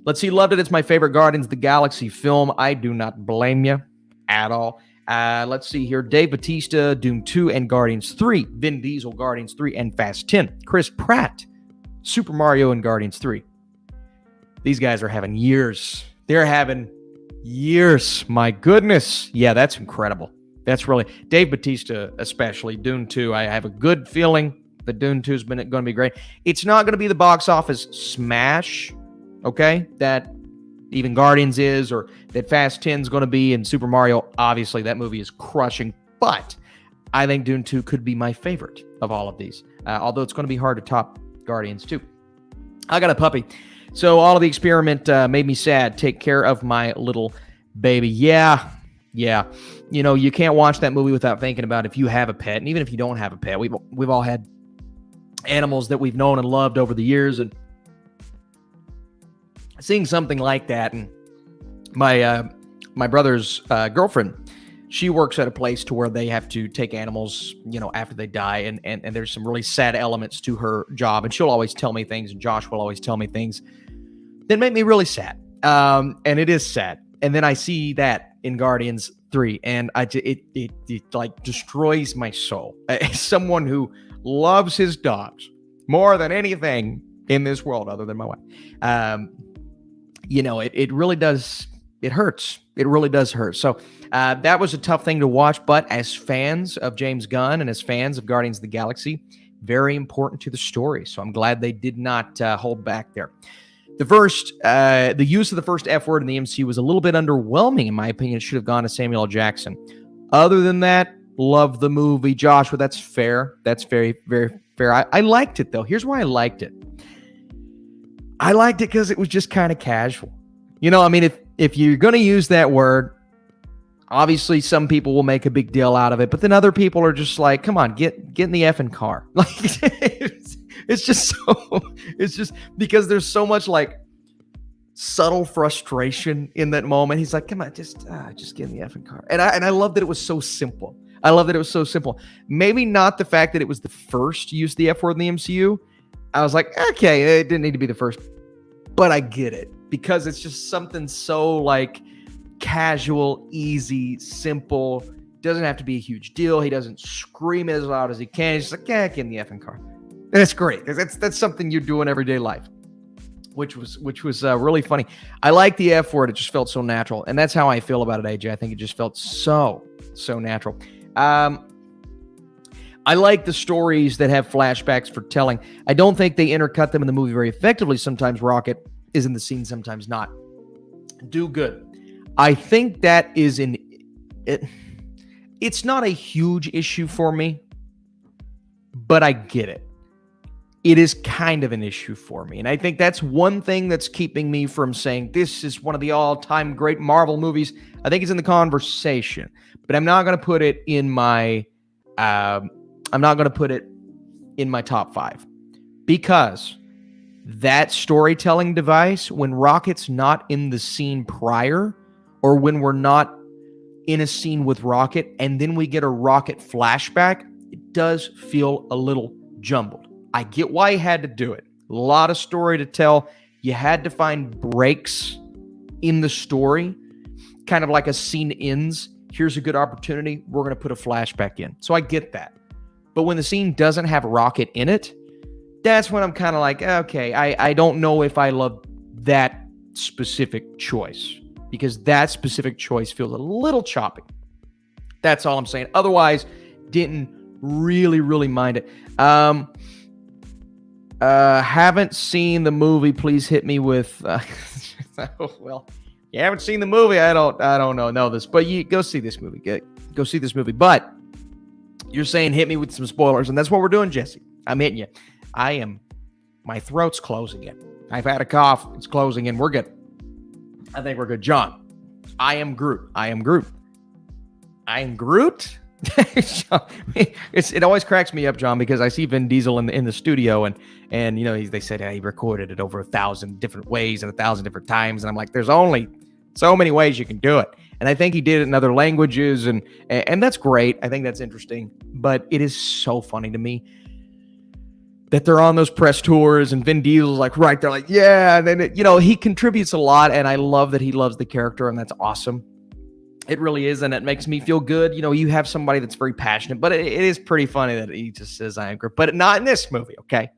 Let's see. Loved it. It's my favorite Guardians of the Galaxy film. I do not blame you at all. Let's see here. Dave Bautista, Doom 2 and Guardians 3. Vin Diesel, Guardians 3 and Fast 10. Chris Pratt, Super Mario and Guardians 3. These guys are having years. They're having years. My goodness. Yeah, that's incredible. That's really... Dave Bautista, especially. Dune 2. I have a good feeling that Dune 2 is going to be great. It's not going to be the box office smash, okay, that even Guardians is, or that Fast 10 is going to be, and Super Mario, obviously, that movie is crushing. But I think Dune 2 could be my favorite of all of these, although it's going to be hard to top Guardians 2. I got a puppy. So all of the experiment made me sad. Take care of my little baby. Yeah. You can't watch that movie without thinking about if you have a pet. And even if you don't have a pet, we've all had animals that we've known and loved over the years. And seeing something like that, and my brother's girlfriend, she works at a place to where they have to take animals, after they die. And there's some really sad elements to her job. And she'll always tell me things, and Josh will always tell me things that make me really sad. And it is sad. And then I see that in Guardians 3, and it like destroys my soul. As someone who loves his dogs more than anything in this world other than my wife, it really does. It hurts. It really does hurt. So that was a tough thing to watch. But as fans of James Gunn and as fans of Guardians of the Galaxy, very important to the story. So I'm glad they did not hold back there. The use of the first F word in the MCU was a little bit underwhelming, in my opinion. It should have gone to Samuel L. Jackson. Other than that, love the movie. Joshua, that's fair. That's very, very fair. I liked it, though. Here's why I liked it. I liked it because it was just kind of casual. If you're going to use that word, obviously some people will make a big deal out of it, but then other people are just like, come on, get in the effing car. Like, it's just because there's so much like subtle frustration in that moment. He's like, come on, just get in the effing car. And I love that it was so simple. Maybe not the fact that it was the first to use the F word in the MCU. I was like, okay, it didn't need to be the first, but I get it because it's just something so like casual, easy, simple. Doesn't have to be a huge deal. He doesn't scream as loud as he can. He's just like, get in the effing car. And it's great because that's something you do in everyday life, which was really funny. I like the F word. It just felt so natural. And that's how I feel about it, AJ. I think it just felt so natural. I like the stories that have flashbacks for telling. I don't think they intercut them in the movie very effectively. Sometimes Rocket is in the scene, sometimes not. Do good. I think that is it's not a huge issue for me, but I get it. it is kind of an issue for me. And I think that's one thing that's keeping me from saying this is one of the all-time great Marvel movies. I think it's in the conversation, but I'm not going to put it in my top 5 because that storytelling device, when Rocket's not in the scene prior, or when we're not in a scene with Rocket and then we get a Rocket flashback, it does feel a little jumbled. I get why he had to do it. A lot of story to tell. You had to find breaks in the story, kind of like a scene ends. Here's a good opportunity. We're going to put a flashback in. So I get that. But when the scene doesn't have Rocket in it, that's when I'm kind of like, okay, I don't know if I love that specific choice, because that specific choice feels a little choppy. That's all I'm saying. Otherwise, didn't really mind it. Haven't seen the movie. Please hit me with. Well, you haven't seen the movie. I don't know this, but you go see this movie. Go see this movie. But you're saying hit me with some spoilers, and that's what we're doing, Jesse. I'm hitting you. My throat's closing in. I've had a cough. It's closing in. We're good. I think we're good. John, I am Groot. It always cracks me up, John, because I see Vin Diesel in the studio, and you know, they said he recorded it over 1,000 different ways and 1,000 different times, and I'm like, there's only so many ways you can do it. And I think he did it in other languages, and that's great. I think that's interesting, but it is so funny to me that they're on those press tours and Vin Diesel's like right there, like, yeah, and then he contributes a lot, and I love that he loves the character, and that's awesome. It really is, and it makes me feel good. You have somebody that's very passionate, but it is pretty funny that he just says, I am Groot. But not in this movie, okay?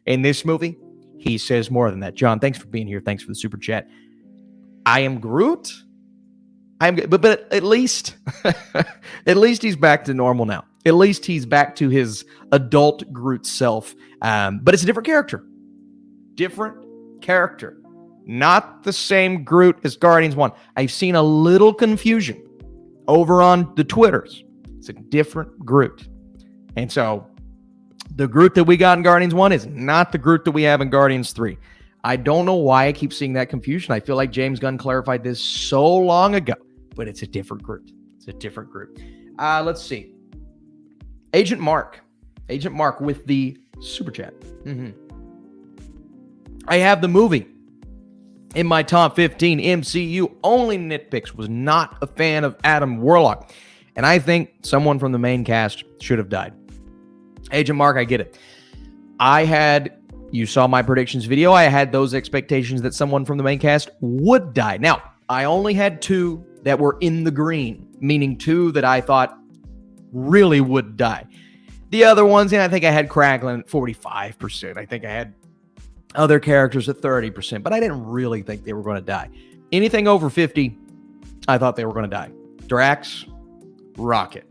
In this movie, he says more than that. John, thanks for being here. Thanks for the super chat. I am Groot? But at least, at least he's back to normal now. At least he's back to his adult Groot self. But it's a different character. Not the same Groot as Guardians 1. I've seen a little confusion over on the Twitters. It's a different Groot. And so the Groot that we got in Guardians 1 is not the Groot that we have in Guardians 3. I don't know why I keep seeing that confusion. I feel like James Gunn clarified this so long ago, but it's a different Groot. Let's see. Agent Mark with the super chat. I have the movie in my top 15 MCU only nitpicks. Was not a fan of Adam Warlock, and I think someone from the main cast should have died. Agent Mark, I get it. You saw my predictions video. I had those expectations that someone from the main cast would die. Now, I only had 2 that were in the green, meaning 2 that I thought really would die. The other ones, I think I had Kraglin at 45%. I think I had other characters at 30%, but I didn't really think they were going to die. Anything over 50, I thought they were going to die. Drax, Rocket.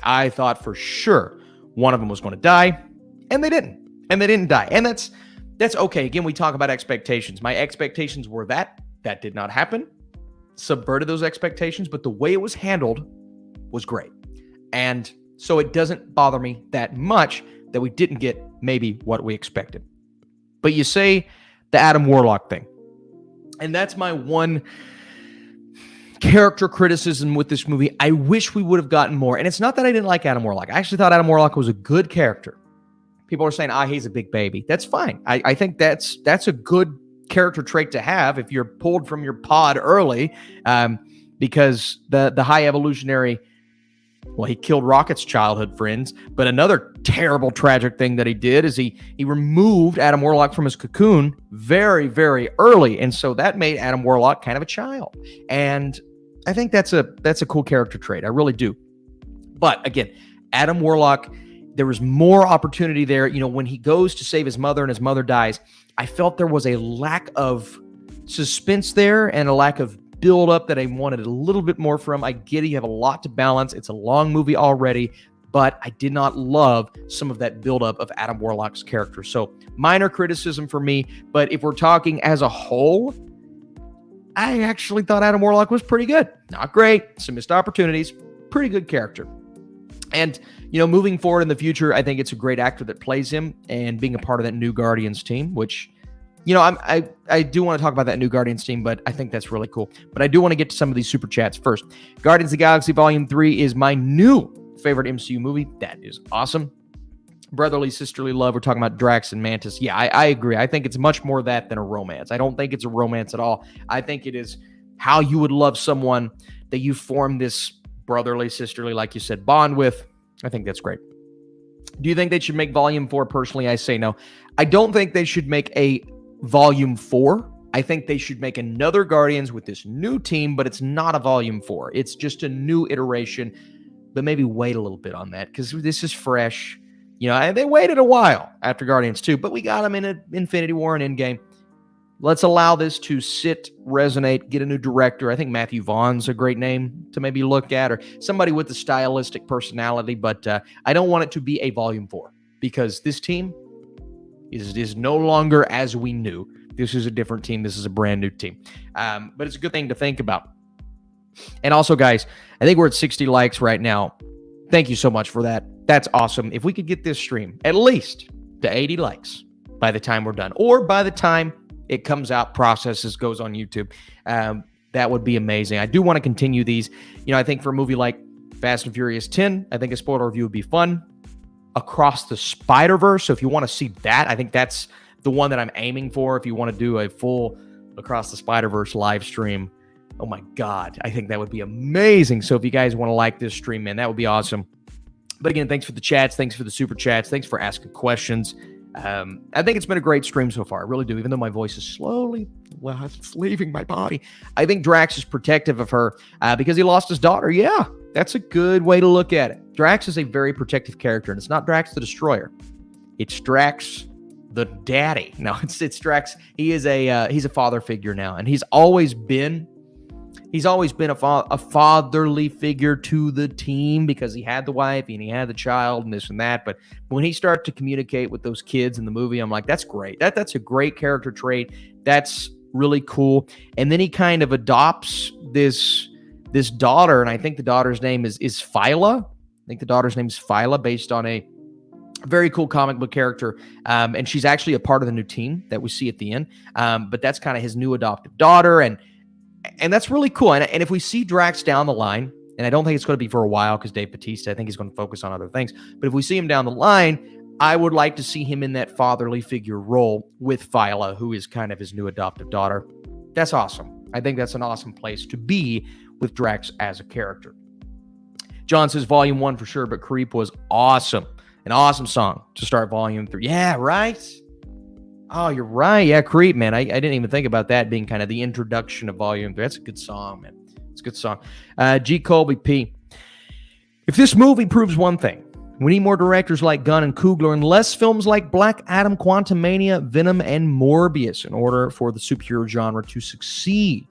I thought for sure one of them was going to die, and they didn't die. And that's okay. Again, we talk about expectations. My expectations were that did not happen. Subverted those expectations, but the way it was handled was great. And so it doesn't bother me that much that we didn't get maybe what we expected. But you say the Adam Warlock thing, and that's my one character criticism with this movie. I wish we would have gotten more. And it's not that I didn't like Adam Warlock. I actually thought Adam Warlock was a good character. People are saying, he's a big baby. That's fine. I think that's a good character trait to have if you're pulled from your pod early, because the high evolutionary, well, he killed Rocket's childhood friends, but another terrible, tragic thing that he did is he removed Adam Warlock from his cocoon very, very early, and so that made Adam Warlock kind of a child. And I think that's a cool character trait. I really do. But again, Adam Warlock, there was more opportunity there. When he goes to save his mother and his mother dies, I felt there was a lack of suspense there and a lack of build up that I wanted a little bit more from. I get it. You have a lot to balance. It's a long movie already, but I did not love some of that build up of Adam Warlock's character. So minor criticism for me, but if we're talking as a whole, I actually thought Adam Warlock was pretty good. Not great. Some missed opportunities. Pretty good character. And, you know, moving forward in the future, I think it's a great actor that plays him, and being a part of that new Guardians team, which, you know, I do want to talk about that new Guardians team, but I think that's really cool. But I do want to get to some of these super chats first. Guardians of the Galaxy Volume 3 is my new favorite MCU movie. That is awesome. Brotherly, sisterly love. We're talking about Drax and Mantis. Yeah, I agree. I think it's much more that than a romance. I don't think it's a romance at all. I think it is how you would love someone that you form this brotherly, sisterly, like you said, bond with. I think that's great. Do you think they should make Volume 4? Personally, I say no. I don't think they should make a Volume 4. I think they should make another Guardians with this new team, but it's not a Volume 4. It's just a new iteration, but maybe wait a little bit on that because this is fresh. You know, they waited a while after Guardians 2, but we got them in Infinity War and Endgame. Let's allow this to sit, resonate, get a new director. I think Matthew Vaughn's a great name to maybe look at, or somebody with a stylistic personality, but I don't want it to be a Volume 4 because this team is no longer as we knew. This is a different team. This is a brand new team. But it's a good thing to think about. And also, guys, I think we're at 60 likes right now. Thank you so much for that. That's awesome. If we could get this stream at least to 80 likes by the time we're done, or by the time it comes out, processes, goes on YouTube, that would be amazing. I do want to continue these. You know, I think for a movie like Fast and Furious 10, I think a spoiler review would be fun. Across the Spider-Verse, so if you want to see that, I think that's the one that I'm aiming for. If you want to do a full Across the Spider-Verse live stream, oh my God, I think that would be amazing. So if you guys want to like this stream, man, that would be awesome. But again, thanks for the chats. Thanks for the super chats. Thanks for asking questions. I think it's been a great stream so far. I really do. Even though my voice is slowly, well, it's leaving my body. I think Drax is protective of her because he lost his daughter. Yeah, that's a good way to look at it. Drax is a very protective character, and it's not Drax the Destroyer. It's Drax the daddy. No, it's Drax. He's a father figure now, and he's always been a fatherly figure to the team because he had the wife and he had the child and this and that. But when he started to communicate with those kids in the movie, I'm like, that's great. That's a great character trait. That's really cool. And then he kind of adopts this daughter, and I think the daughter's name is Phyla. I think the daughter's name is Phyla, based on a very cool comic book character. And she's actually a part of the new team that we see at the end. But that's kind of his new adoptive daughter. And that's really cool. And if we see Drax down the line, and I don't think it's going to be for a while because Dave Bautista, I think he's going to focus on other things. But if we see him down the line, I would like to see him in that fatherly figure role with Phyla, who is kind of his new adoptive daughter. That's awesome. I think that's an awesome place to be with Drax as a character. John says Volume 1 for sure, but Creep was awesome. An awesome song to start Volume 3. Yeah, right? Oh, you're right. Yeah, Creep, man. I didn't even think about that being kind of the introduction of Volume 3. That's a good song, man. It's a good song. G. Colby P. If this movie proves one thing, we need more directors like Gunn and Coogler and less films like Black Adam, Quantumania, Venom, and Morbius in order for the superhero genre to succeed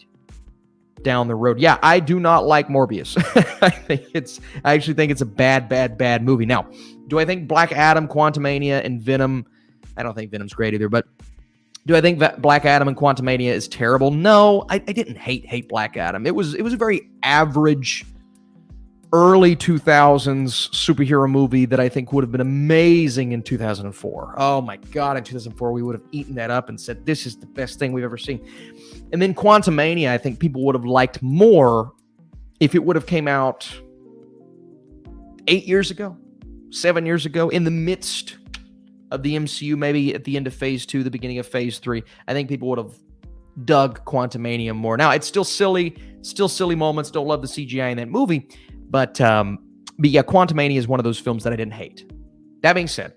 down the road. Yeah, I do not like Morbius. I actually think it's a bad movie. Now, do I think Black Adam, Quantumania, and Venom? I don't think Venom's great either, but do I think that Black Adam and Quantumania is terrible? No, I didn't hate Black Adam. It was a very average early 2000s superhero movie that I think would have been amazing in 2004. Oh my God, in 2004, we would have eaten that up and said, this is the best thing we've ever seen. And then Quantumania, I think people would have liked more if it would have came out 8 years ago, 7 years ago, in the midst of the MCU, maybe at the end of Phase 2, the beginning of Phase 3. I think people would have dug Quantumania more. Now, it's still silly moments. Don't love the CGI in that movie. But yeah, Quantumania is one of those films that I didn't hate. That being said,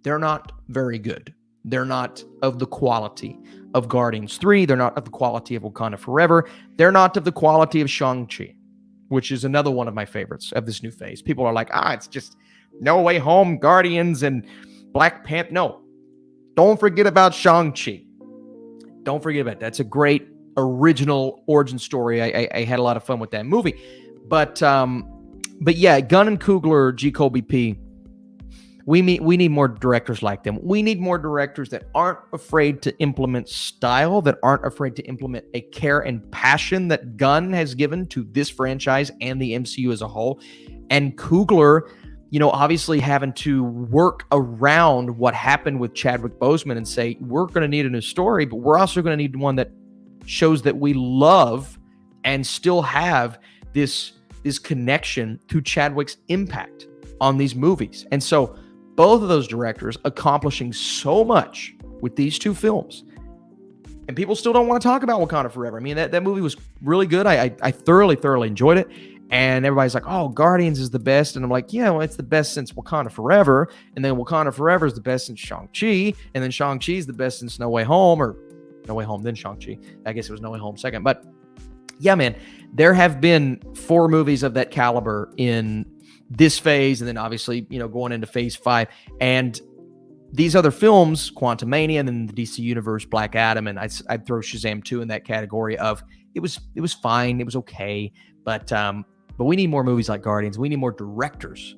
they're not very good. They're not of the quality of Guardians 3. They're not of the quality of Wakanda Forever. They're not of the quality of Shang-Chi, which is another one of my favorites of this new phase. People are like, it's just No Way Home, Guardians, and Black Panther. No, don't forget about Shang-Chi. Don't forget about it. That's a great original origin story. I had a lot of fun with that movie. But yeah, Gunn and Coogler, G. Colby P., we need more directors like them. We need more directors that aren't afraid to implement style, that aren't afraid to implement a care and passion that Gunn has given to this franchise and the MCU as a whole. And Coogler obviously having to work around what happened with Chadwick Boseman and say, we're going to need a new story, but we're also going to need one that shows that we love and still have this connection to Chadwick's impact on these movies. And so both of those directors accomplishing so much with these two films. And people still don't want to talk about Wakanda Forever. I mean, that movie was really good. I thoroughly enjoyed it. And everybody's like, oh, Guardians is the best. And I'm like, yeah, well, it's the best since Wakanda Forever. And then Wakanda Forever is the best since Shang-Chi. And then Shang-Chi is the best since No Way Home, or No Way Home, then Shang-Chi. I guess it was No Way Home second. But yeah, man, there have been 4 movies of that caliber in this phase. And then obviously, going into phase 5. And these other films, Quantumania, and then the DC Universe, Black Adam, and I'd throw Shazam 2 in that category of it was fine, it was okay, but we need more movies like Guardians. We need more directors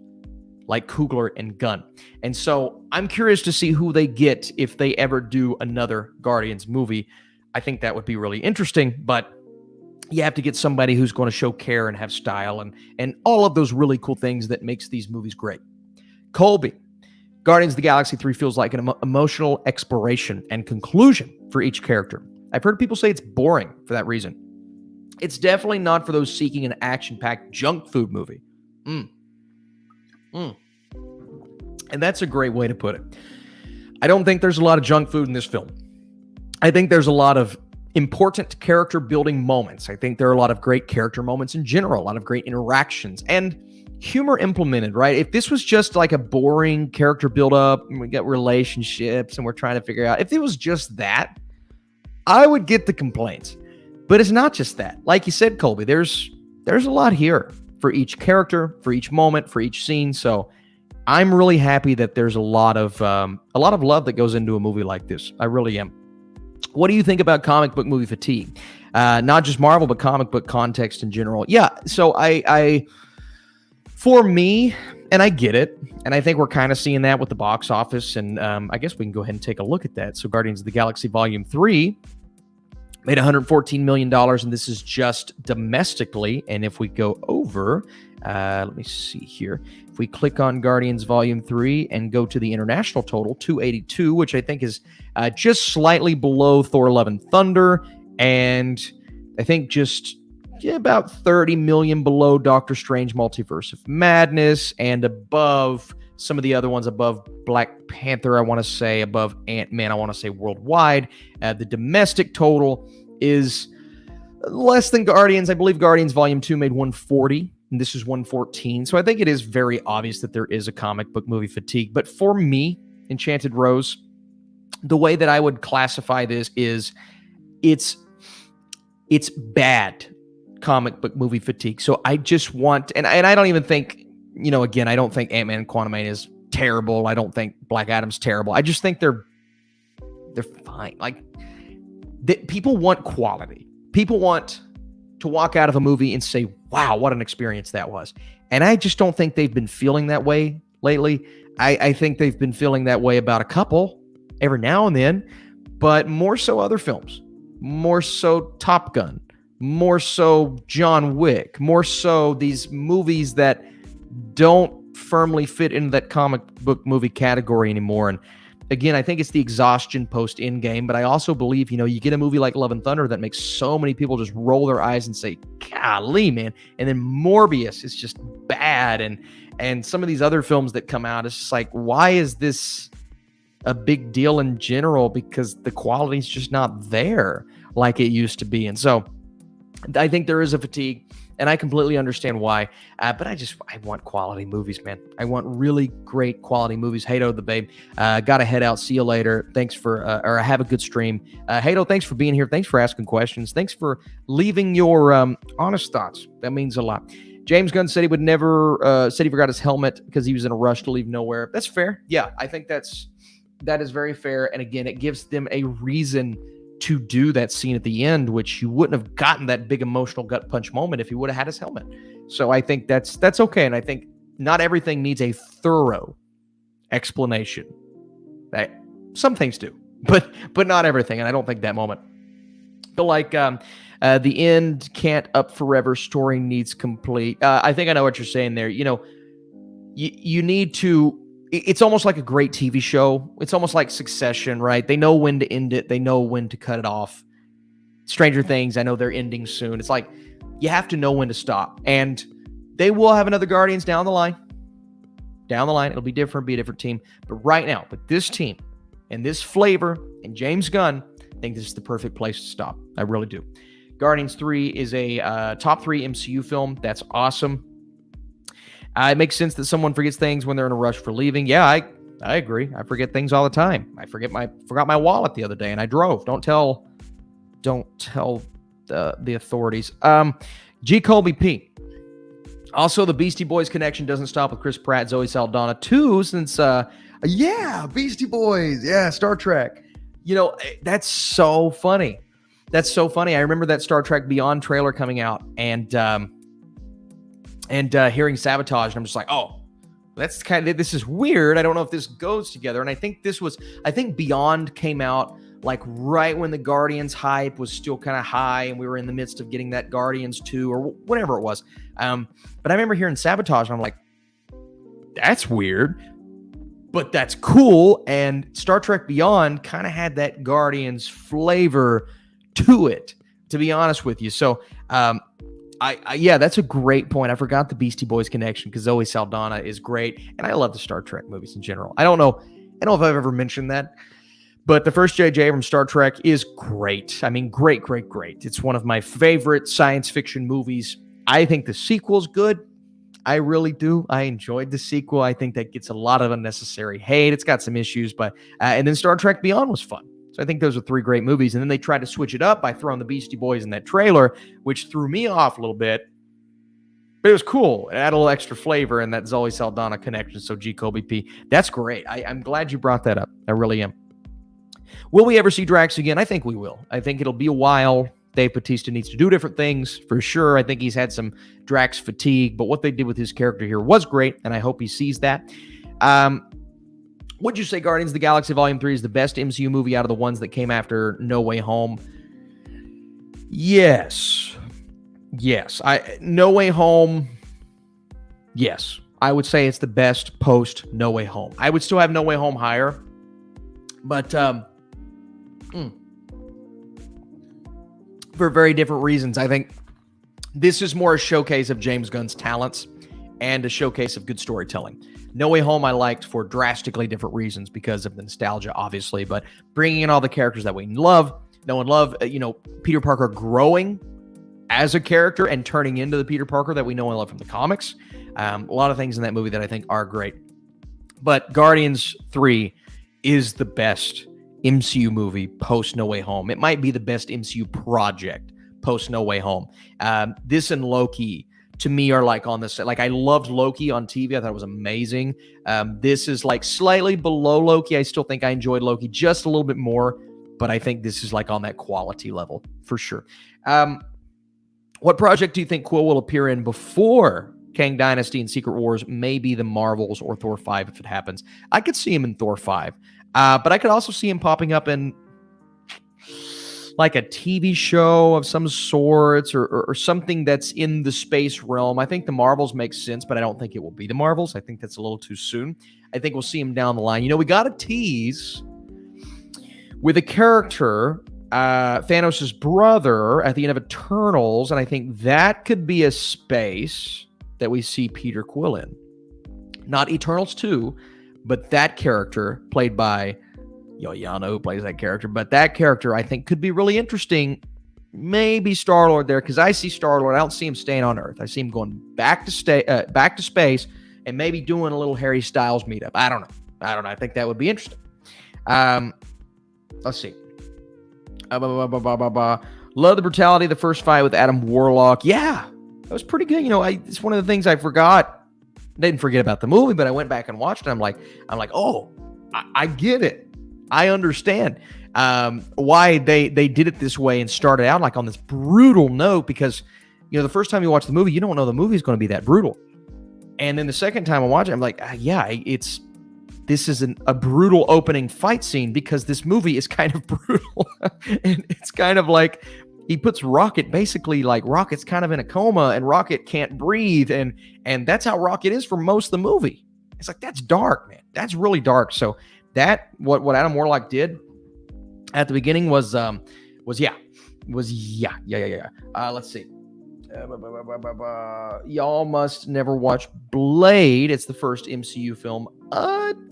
like Coogler and Gunn. And so I'm curious to see who they get if they ever do another Guardians movie. I think that would be really interesting, but you have to get somebody who's going to show care and have style and all of those really cool things that makes these movies great. Colby, Guardians of the Galaxy 3 feels like an emotional exploration and conclusion for each character. I've heard people say it's boring for that reason. It's definitely not for those seeking an action-packed junk food movie. And that's a great way to put it. I don't think there's a lot of junk food in this film. I think there's a lot of important character-building moments. I think there are a lot of great character moments in general, a lot of great interactions, and humor implemented, right? If this was just like a boring character build-up, and we got relationships, and we're trying to figure out, if it was just that, I would get the complaints. But it's not just that. Like you said, Colby, there's a lot here for each character, for each moment, for each scene. So I'm really happy that there's a lot of love that goes into a movie like this. I really am. What do you think about comic book movie fatigue? Not just Marvel, but comic book context in general. Yeah. So I for me, and I get it, and I think we're kind of seeing that with the box office. And I guess we can go ahead and take a look at that. So Guardians of the Galaxy Volume 3 made $114 million, and this is just domestically. And if we go over, let me see here. If we click on Guardians Volume 3 and go to the international total, 282, which I think is just slightly below Thor: Love and Thunder, and I think just about 30 million below Doctor Strange Multiverse of Madness, and above some of the other ones, above Black Panther, I want to say, above Ant-Man, I want to say worldwide. The domestic total is less than Guardians. I believe Guardians Volume 2 made 140, and this is 114. So I think it is very obvious that there is a comic book movie fatigue. But for me, Enchanted Rose, the way that I would classify this is it's bad comic book movie fatigue. So I just want, and I don't even think, again, I don't think Ant-Man and Quantumania is terrible. I don't think Black Adam's terrible. I just think they're fine. Like, people want quality. People want to walk out of a movie and say, wow, what an experience that was. And I just don't think they've been feeling that way lately. I think they've been feeling that way about a couple every now and then, but more so other films, more so Top Gun, more so John Wick, more so these movies that don't firmly fit into that comic book movie category anymore. And again, I think it's the exhaustion post Endgame, but I also believe, you get a movie like Love and Thunder that makes so many people just roll their eyes and say, golly, man. And then Morbius is just bad. And some of these other films that come out, it's just like, why is this a big deal in general? Because the quality is just not there like it used to be. And so I think there is a fatigue, and I completely understand why. But I want quality movies, man. I want really great quality movies. Hato the Babe, got to head out. See you later. Thanks for, or have a good stream. Hato, thanks for being here. Thanks for asking questions. Thanks for leaving your honest thoughts. That means a lot. James Gunn said he would never, said he forgot his helmet because he was in a rush to leave nowhere. That's fair. Yeah, I think that is very fair. And again, it gives them a reason to do that scene at the end, which you wouldn't have gotten that big emotional gut punch moment if he would have had his helmet. So I think that's okay. And I think not everything needs a thorough explanation. Some things do, but not everything. And I don't think that moment. But like the end can't up forever story needs complete. I think I know what you're saying there. you need to. It's almost like a great TV show. It's almost like Succession, right? They know when to end it. They know when to cut it off. Stranger Things, I know they're ending soon. It's like you have to know when to stop. And they will have another Guardians down the line. Down the line, it'll be different, be a different team. But right now, with this team and this flavor and James Gunn, I think this is the perfect place to stop. I really do. Guardians 3 is a top 3 MCU film. That's awesome. It makes sense that someone forgets things when they're in a rush for leaving. Yeah, I agree. I forget things all the time. I forgot my wallet the other day and I drove. Don't tell the authorities. G. Colby P. Also, the Beastie Boys connection doesn't stop with Chris Pratt, Zoe Saldana too, since Beastie Boys, Star Trek. That's so funny. That's so funny. I remember that Star Trek Beyond trailer coming out and hearing Sabotage, and I'm just like, oh, that's this is weird. I don't know if this goes together. And I think Beyond came out like right when the Guardians hype was still kind of high, and we were in the midst of getting that Guardians 2 or whatever it was. But I remember hearing Sabotage, and I'm like, that's weird, but that's cool. And Star Trek Beyond kind of had that Guardians flavor to it, to be honest with you. So, that's a great point. I forgot the Beastie Boys connection because Zoe Saldana is great, and I love the Star Trek movies in general. I don't know if I've ever mentioned that, but the first J.J. Abrams Star Trek is great. I mean, great. It's one of my favorite science fiction movies. I think the sequel's good. I really do. I enjoyed the sequel. I think that gets a lot of unnecessary hate. It's got some issues, but and then Star Trek Beyond was fun. So I think those are 3 great movies. And then they tried to switch it up by throwing the Beastie Boys in that trailer, which threw me off a little bit. But it was cool. It added a little extra flavor in that Zoe Saldana connection. So G. Colby P. That's great. I'm glad you brought that up. I really am. Will we ever see Drax again? I think we will. I think it'll be a while. Dave Bautista needs to do different things for sure. I think he's had some Drax fatigue, but what they did with his character here was great, and I hope he sees that. Would you say Guardians of the Galaxy Volume 3 is the best MCU movie out of the ones that came after No Way Home? Yes. No Way Home, yes. I would say it's the best post No Way Home. I would still have No Way Home higher, but for very different reasons. I think this is more a showcase of James Gunn's talents and a showcase of good storytelling. No Way Home I liked for drastically different reasons because of the nostalgia, obviously, but bringing in all the characters that we love, Peter Parker growing as a character and turning into the Peter Parker that we know and love from the comics. A lot of things in that movie that I think are great. But Guardians 3 is the best MCU movie post No Way Home. It might be the best MCU project post No Way Home. This and Loki, to me, are like on this. Like, I loved Loki on TV. I thought it was amazing. This is like slightly below Loki. I still think I enjoyed Loki just a little bit more, but I think this is like on that quality level for sure. What project do you think Quill will appear in before Kang Dynasty and Secret Wars? Maybe the Marvels or Thor 5 if it happens. I could see him in Thor 5. But I could also see him popping up in like a TV show of some sorts or something that's in the space realm. I think the Marvels makes sense, but I don't think it will be the Marvels. I think that's a little too soon. I think we'll see him down the line. We got a tease with a character, Thanos' brother, at the end of Eternals, and I think that could be a space that we see Peter Quill in. Not Eternals 2, but that character played by Yano, who plays that character. But that character, I think, could be really interesting. Maybe Star-Lord there, because I see Star-Lord. I don't see him staying on Earth. I see him going back to space and maybe doing a little Harry Styles meetup. I don't know. I think that would be interesting. Let's see. Love the brutality of the first fight with Adam Warlock. Yeah, that was pretty good. It's one of the things I forgot. Didn't forget about the movie, but I went back and watched it. I'm like, oh, I get it. I understand why they did it this way and started out like on this brutal note, because the first time you watch the movie, you don't know the movie is going to be that brutal. And then the second time I watch it, I'm like, this is a brutal opening fight scene because this movie is kind of brutal. And it's kind of like he puts Rocket, basically like Rocket's kind of in a coma and Rocket can't breathe. And that's how Rocket is for most of the movie. It's like, that's dark, man. That's really dark. So that, what Adam Warlock did at the beginning was. Let's see. Y'all must never watch Blade. It's the first MCU film.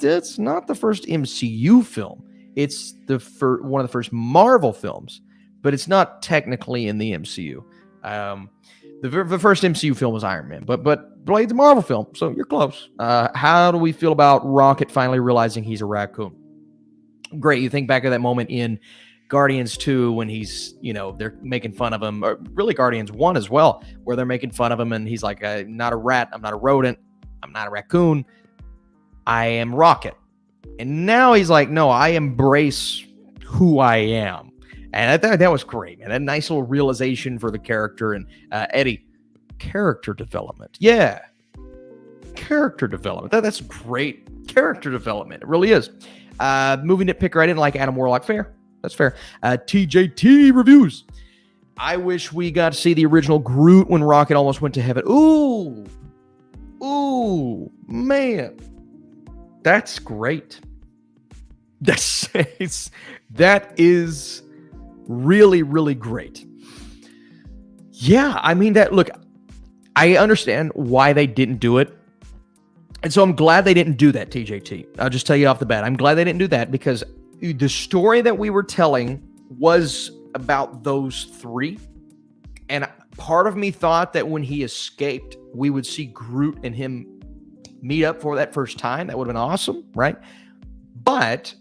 It's not the first MCU film. It's one of the first Marvel films, but it's not technically in the MCU. The first MCU film was Iron Man, but Blade's a Marvel film, so you're close. How do we feel about Rocket finally realizing he's a raccoon? Great. You think back of that moment in Guardians 2 when he's, they're making fun of him, or really Guardians 1 as well, where they're making fun of him and he's like, I'm not a rat, I'm not a rodent, I'm not a raccoon, I am Rocket. And now he's like, no, I embrace who I am. And I thought that was great, man. That nice little realization for the character. And Eddie, character development. Yeah, character development. That's great character development. It really is. Movie nitpicker, I didn't like Adam Warlock. Fair. That's fair. TJT reviews. I wish we got to see the original Groot when Rocket almost went to heaven. Ooh, man. That's great. That is really, really great. Yeah, I mean look, I understand why they didn't do it. And so I'm glad they didn't do that, TJT. I'll just tell you off the bat. I'm glad they didn't do that because the story that we were telling was about those three. And part of me thought that when he escaped, we would see Groot and him meet up for that first time. That would have been awesome, right? But,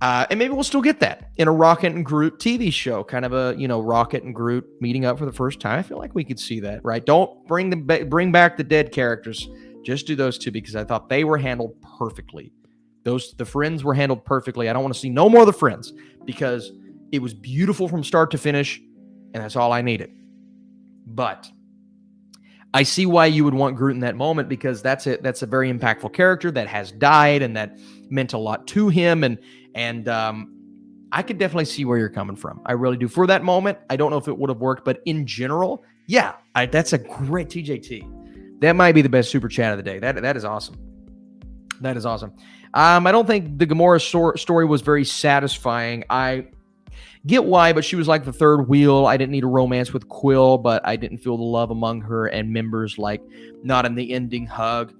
and maybe we'll still get that in a Rocket and Groot TV show, kind of a, Rocket and Groot meeting up for the first time. I feel like we could see that, right? Don't bring back the dead characters. Just do those two because I thought they were handled perfectly. The friends were handled perfectly. I don't want to see no more of the friends because it was beautiful from start to finish, and that's all I needed. But I see why you would want Groot in that moment because that's a very impactful character that has died and that meant a lot to him. And I could definitely see where you're coming from. I really do. For that moment, I don't know if it would have worked, but in general, yeah, that's a great TJT. That might be the best super chat of the day. That is awesome. That is awesome. I don't think the Gamora story was very satisfying. I get why, but she was like the third wheel. I didn't need a romance with Quill, but I didn't feel the love among her and members, like not in the ending hug.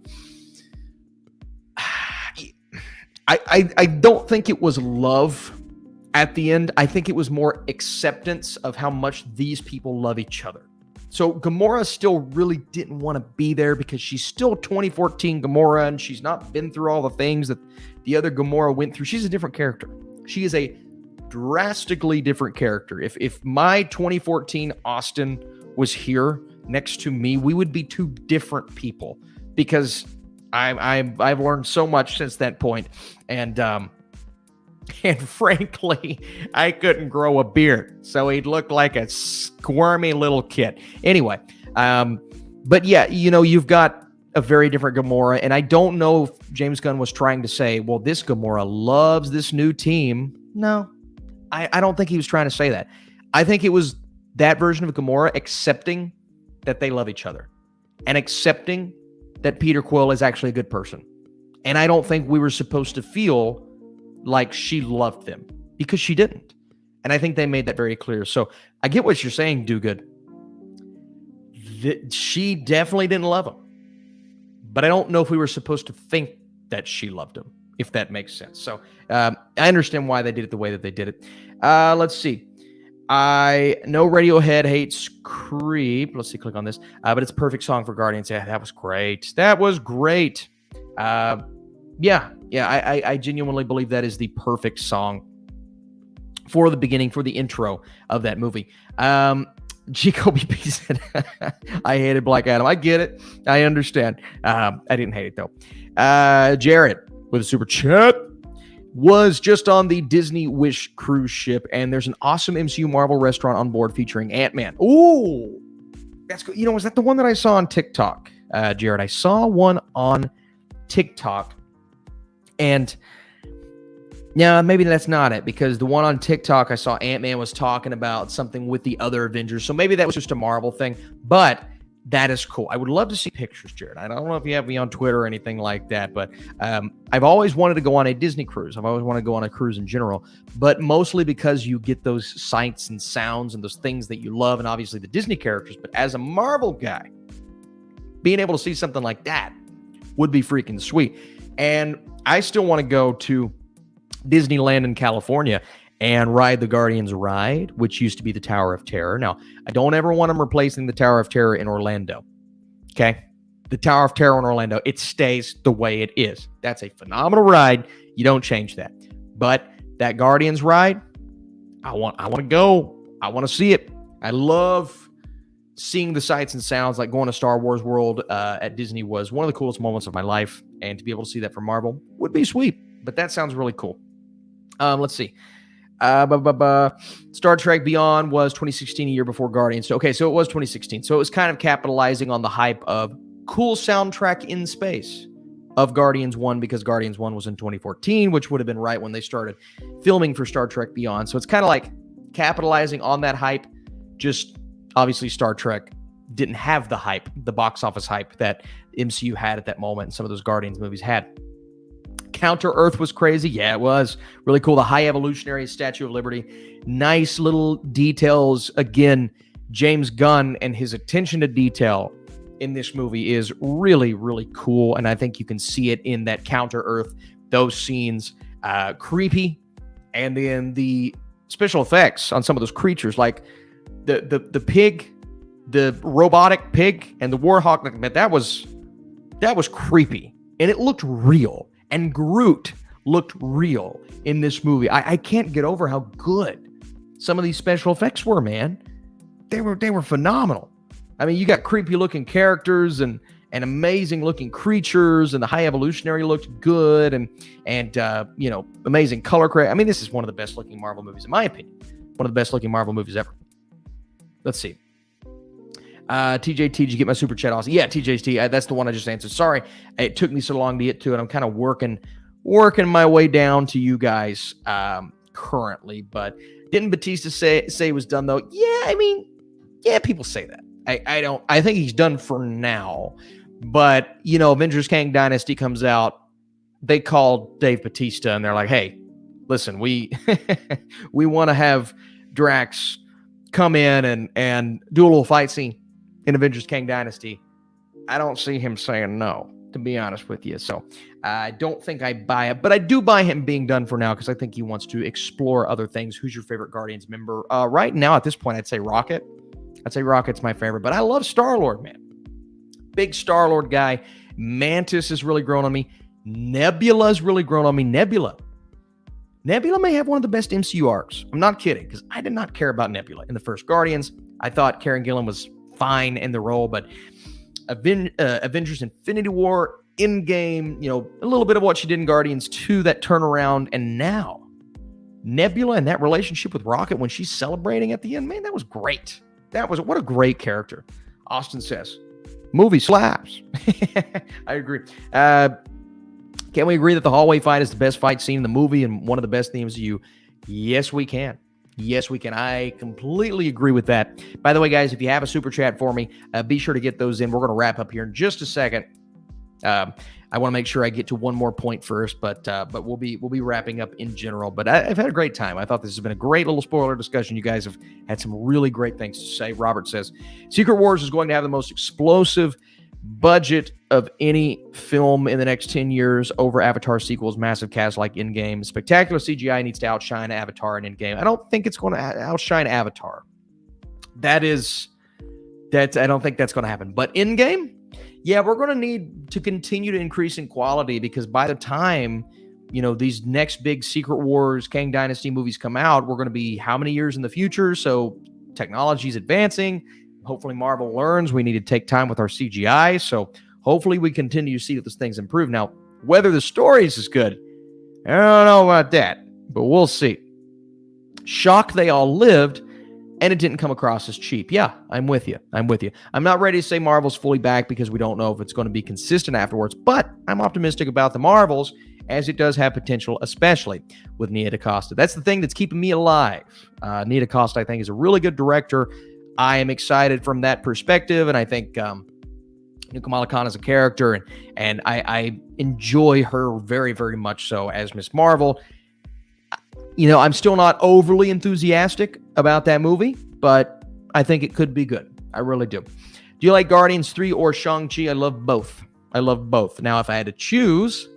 I don't think it was love at the end. I think it was more acceptance of how much these people love each other. So Gamora still really didn't want to be there because she's still 2014 Gamora and she's not been through all the things that the other Gamora went through. She's a different character. She is a drastically different character. If my 2014 Austin was here next to me, we would be two different people because I've learned so much since that point. And frankly, I couldn't grow a beard, so he'd look like a squirmy little kid. Anyway, but yeah, you've got a very different Gamora, and I don't know if James Gunn was trying to say, well, this Gamora loves this new team. No, I don't think he was trying to say that. I think it was that version of Gamora accepting that they love each other and accepting that Peter Quill is actually a good person. And I don't think we were supposed to feel like she loved them because she didn't. And I think they made that very clear. So I get what you're saying, Do-Good. She definitely didn't love him. But I don't know if we were supposed to think that she loved him, if that makes sense. So I understand why they did it the way that they did it. Let's see. I know Radiohead hates Creep. Let's see, click on this. But it's a perfect song for Guardians. Yeah, that was great. That was great. Yeah, I genuinely believe that is the perfect song for the beginning, for the intro of that movie. Chico BP said, I hated Black Adam. I get it. I understand. I didn't hate it, though. Jared, with a super chat, was just on the Disney Wish cruise ship, and there's an awesome MCU Marvel restaurant on board featuring Ant-Man. Ooh, that's good. Was that the one that I saw on TikTok, Jared? I saw one on TikTok. And yeah, maybe that's not it, because the one on TikTok, I saw Ant-Man was talking about something with the other Avengers. So maybe that was just a Marvel thing. But That is cool. I would love to see pictures, Jared. I don't know if you have me on Twitter or anything like that, but I've always wanted to go on a Disney cruise. I've always wanted to go on a cruise in general, but mostly because you get those sights and sounds and those things that you love, and obviously the Disney characters. But as a Marvel guy, being able to see something like that would be freaking sweet. And I still want to go to Disneyland in California and ride the Guardians ride, which used to be the Tower of Terror. Now, I don't ever want them replacing the Tower of Terror in Orlando, okay? The Tower of Terror in Orlando, it stays the way it is. That's a phenomenal ride. You don't change that. But that Guardians ride, I want to go. I want to see it. I love seeing the sights and sounds. Like going to Star Wars World at Disney was one of the coolest moments of my life, and to be able to see that from Marvel would be sweet. But that sounds really cool. Let's see. Star Trek Beyond was 2016, a year before Guardians. So it was 2016. So it was kind of capitalizing on the hype of cool soundtrack in space of Guardians 1, because Guardians 1 was in 2014, which would have been right when they started filming for Star Trek Beyond. So it's kind of like capitalizing on that hype. Just obviously Star Trek didn't have the hype, the box office hype that MCU had at that moment, and some of those Guardians movies had. Counter Earth was crazy. Yeah, it was really cool. The High Evolutionary Statue of Liberty. Nice little details. Again, James Gunn and his attention to detail in this movie is really, really cool. And I think you can see it in that Counter Earth, those scenes, creepy. And then the special effects on some of those creatures, like the pig, the robotic pig, and the Warhawk, like that was creepy. And it looked real. And Groot looked real in this movie. I can't get over how good some of these special effects were, man. They were phenomenal. I mean, you got creepy looking characters and amazing looking creatures, and the High Evolutionary looked good, and amazing color correct. I mean, this is one of the best looking Marvel movies, in my opinion. One of the best looking Marvel movies ever. Let's see. TJT, did you get my super chat? Awesome. Yeah, TJT, that's the one I just answered. Sorry, it took me so long to get to it. I'm kind of working my way down to you guys currently. But didn't Batista say it was done though? Yeah, I mean, yeah, people say that. I think he's done for now. But Avengers Kang Dynasty comes out. They call Dave Batista and they're like, hey, listen, we we want to have Drax come in and do a little fight scene in Avengers Kang Dynasty. I don't see him saying no, to be honest with you. So I don't think I buy it, but I do buy him being done for now because I think he wants to explore other things. Who's your favorite Guardians member? Right now, at this point, I'd say Rocket. I'd say Rocket's my favorite, but I love Star-Lord, man. Big Star-Lord guy. Mantis has really grown on me. Nebula's really grown on me. Nebula may have one of the best MCU arcs. I'm not kidding, because I did not care about Nebula in the first Guardians. I thought Karen Gillan was fine in the role, but Avengers Infinity War, Endgame, a little bit of what she did in Guardians 2, that turnaround, and now Nebula and that relationship with Rocket when she's celebrating at the end, man, that was great. What a great character. Austin says, movie slaps. I agree. Can we agree that the hallway fight is the best fight scene in the movie and one of the best in the MCU? Yes, we can. Yes, we can. I completely agree with that. By the way, guys, if you have a super chat for me, be sure to get those in. We're going to wrap up here in just a second. I want to make sure I get to one more point first, but we'll be wrapping up in general. But I've had a great time. I thought this has been a great little spoiler discussion. You guys have had some really great things to say. Robert says, Secret Wars is going to have the most explosive budget of any film in the next 10 years over Avatar sequels, massive cast like Endgame. Spectacular CGI needs to outshine Avatar and Endgame. I don't think it's going to outshine Avatar. I don't think that's going to happen. But Endgame, yeah, we're going to need to continue to increase in quality, because by the time, these next big Secret Wars, Kang Dynasty movies come out, we're going to be how many years in the future? So technology is advancing. Hopefully Marvel learns we need to take time with our CGI. So hopefully we continue to see that those things improve. Now, whether the story is as good, I don't know about that, but we'll see. Shocked they all lived, and it didn't come across as cheap. Yeah, I'm with you. I'm not ready to say Marvel's fully back because we don't know if it's going to be consistent afterwards, but I'm optimistic about the Marvels, as it does have potential, especially with Nia DaCosta. That's the thing that's keeping me alive. Nia DaCosta, I think, is a really good director. I am excited from that perspective, and I think Kamala Khan as a character, and I enjoy her very, very much so as Miss Marvel. I'm still not overly enthusiastic about that movie, but I think it could be good. I really do. Do you like Guardians 3 or Shang-Chi? I love both. Now, if I had to choose,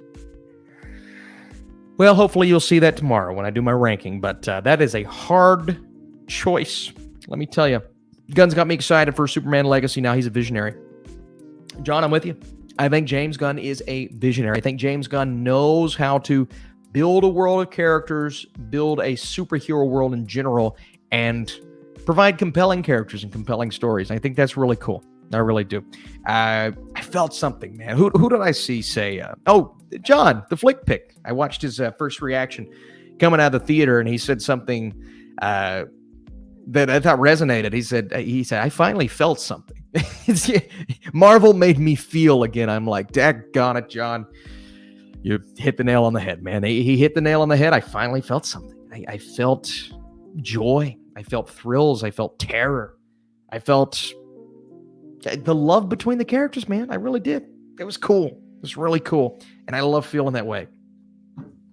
well, hopefully you'll see that tomorrow when I do my ranking, but that is a hard choice. Let me tell you. Gunn's got me excited for Superman Legacy. Now he's a visionary. John, I'm with you. I think James Gunn is a visionary. I think James Gunn knows how to build a world of characters, build a superhero world in general, and provide compelling characters and compelling stories. I think that's really cool. I really do. I felt something, man. Who did I see say, John, the flick pick. I watched his first reaction coming out of the theater, and he said something that I thought resonated. He said, I finally felt something. Marvel made me feel again. I'm like, daggone it, John. You hit the nail on the head, man. He hit the nail on the head. I finally felt something. I felt joy. I felt thrills. I felt terror. I felt the love between the characters, man. I really did. It was cool. It was really cool. And I love feeling that way.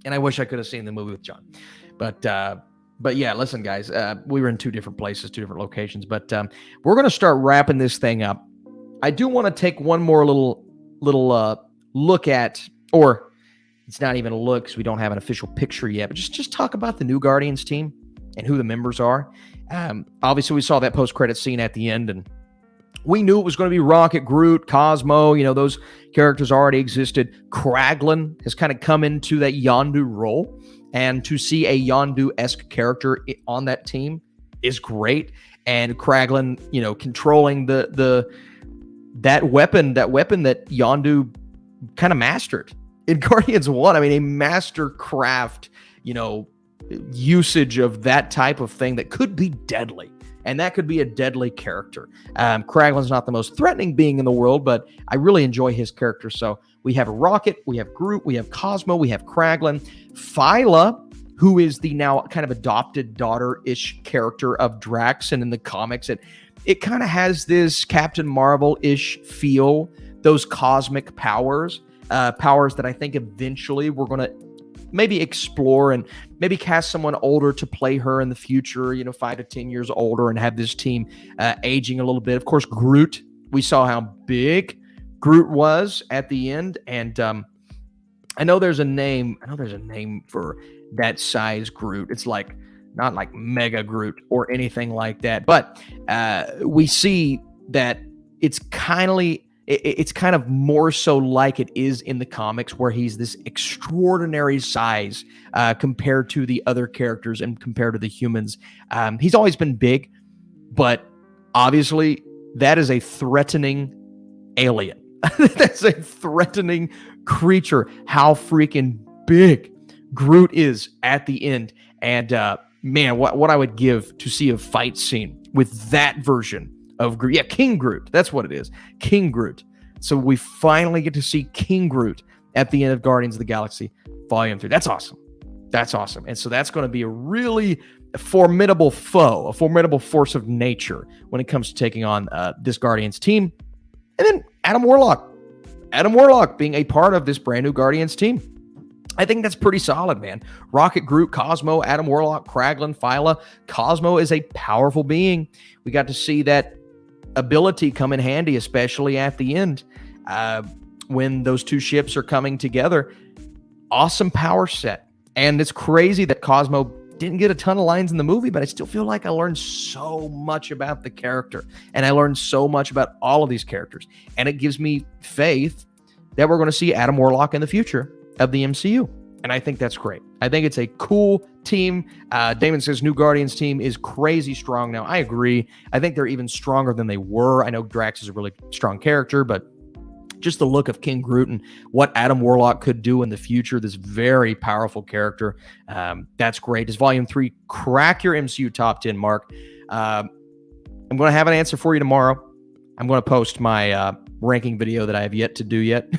And I wish I could have seen the movie with John. But yeah, listen, guys, we were in two different places, two different locations. But we're going to start wrapping this thing up. I do want to take one more little look at, or it's not even a look because we don't have an official picture yet, but just talk about the new Guardians team and who the members are. Obviously, we saw that post-credit scene at the end, and we knew it was going to be Rocket, Groot, Cosmo. Those characters already existed. Kraglin has kind of come into that Yondu role, and to see a Yondu-esque character on that team is great. And Kraglin, controlling that weapon that Yondu kind of mastered in Guardians 1. I mean, a mastercraft, usage of that type of thing that could be deadly. And that could be a deadly character. Kraglin's not the most threatening being in the world, but I really enjoy his character. So we have Rocket, we have Groot, we have Cosmo, we have Kraglin. Phyla, who is the now kind of adopted daughter-ish character of Drax, and in the comics, it kind of has this Captain Marvel-ish feel, those cosmic powers that I think eventually we're going to maybe explore and maybe cast someone older to play her in the future, 5 to 10 years older, and have this team aging a little bit. Of course, Groot, we saw how big Groot was at the end. And I know there's a name for that size Groot. It's like, not like Mega Groot or anything like that. But we see that it's kind of more so like it is in the comics, where he's this extraordinary size compared to the other characters and compared to the humans. He's always been big, but obviously that is a threatening alien. That's a threatening creature. How freaking big Groot is at the end. And man, what I would give to see a fight scene with that version of Groot. Yeah, King Groot. That's what it is. King Groot. So we finally get to see King Groot at the end of Guardians of the Galaxy Volume 3. That's awesome. That's awesome. And so that's going to be a really formidable foe, a formidable force of nature when it comes to taking on this Guardians team. And then Adam Warlock. Adam Warlock being a part of this brand new Guardians team. I think that's pretty solid, man. Rocket, Groot, Cosmo, Adam Warlock, Kraglin, Phyla. Cosmo is a powerful being. We got to see that ability come in handy, especially at the end when those two ships are coming together. Awesome power set. And it's crazy that Cosmo didn't get a ton of lines in the movie, but I still feel like I learned so much about the character, and I learned so much about all of these characters. And it gives me faith that we're going to see Adam Warlock in the future of the MCU. And I think that's great. I think it's a cool team. Damon says new Guardians team is crazy strong now. I agree. I think they're even stronger than they were. I know Drax is a really strong character, but just the look of King Groot and what Adam Warlock could do in the future, this very powerful character, that's great. Does Volume 3 crack your MCU top 10, Mark? I'm going to have an answer for you tomorrow. I'm going to post my ranking video that I have yet to do yet.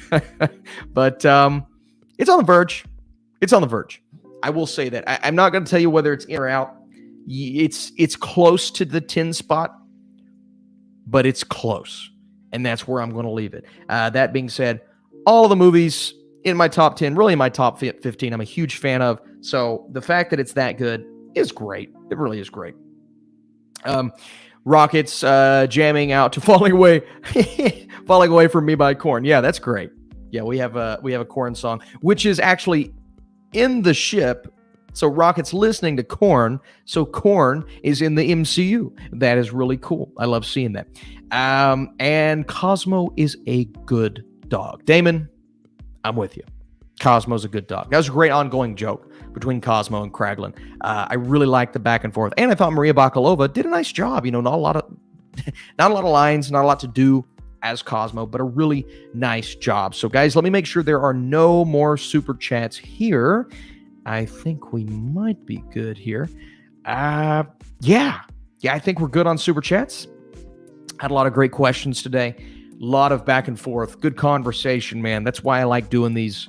But it's on the verge. It's on the verge. I will say that. I'm not going to tell you whether it's in or out. It's close to the 10 spot. but it's close. And that's where I'm going to leave it. That being said, all of the movies in my top 10, really in my top 15, I'm a huge fan of. So the fact that it's that good is great. It really is great. Rockets jamming out to Falling Away. Falling Away from Me by Korn. Yeah, that's great. Yeah, we have a Korn song, which is actually in the ship. So Rocket's listening to Korn. So Korn is in the MCU. That is really cool. I love seeing that. And Cosmo is a good dog. Damon, I'm with you. Cosmo's a good dog. That was a great ongoing joke between Cosmo and Kraglin. I really liked the back and forth. And I thought Maria Bakalova did a nice job. Not a lot of lines, not a lot to do as Cosmo, but a really nice job. So guys, let me make sure there are no more super chats here. I think we might be good here. Yeah, I think we're good on super chats. Had a lot of great questions today. A lot of back and forth. Good conversation, man. That's why I like doing these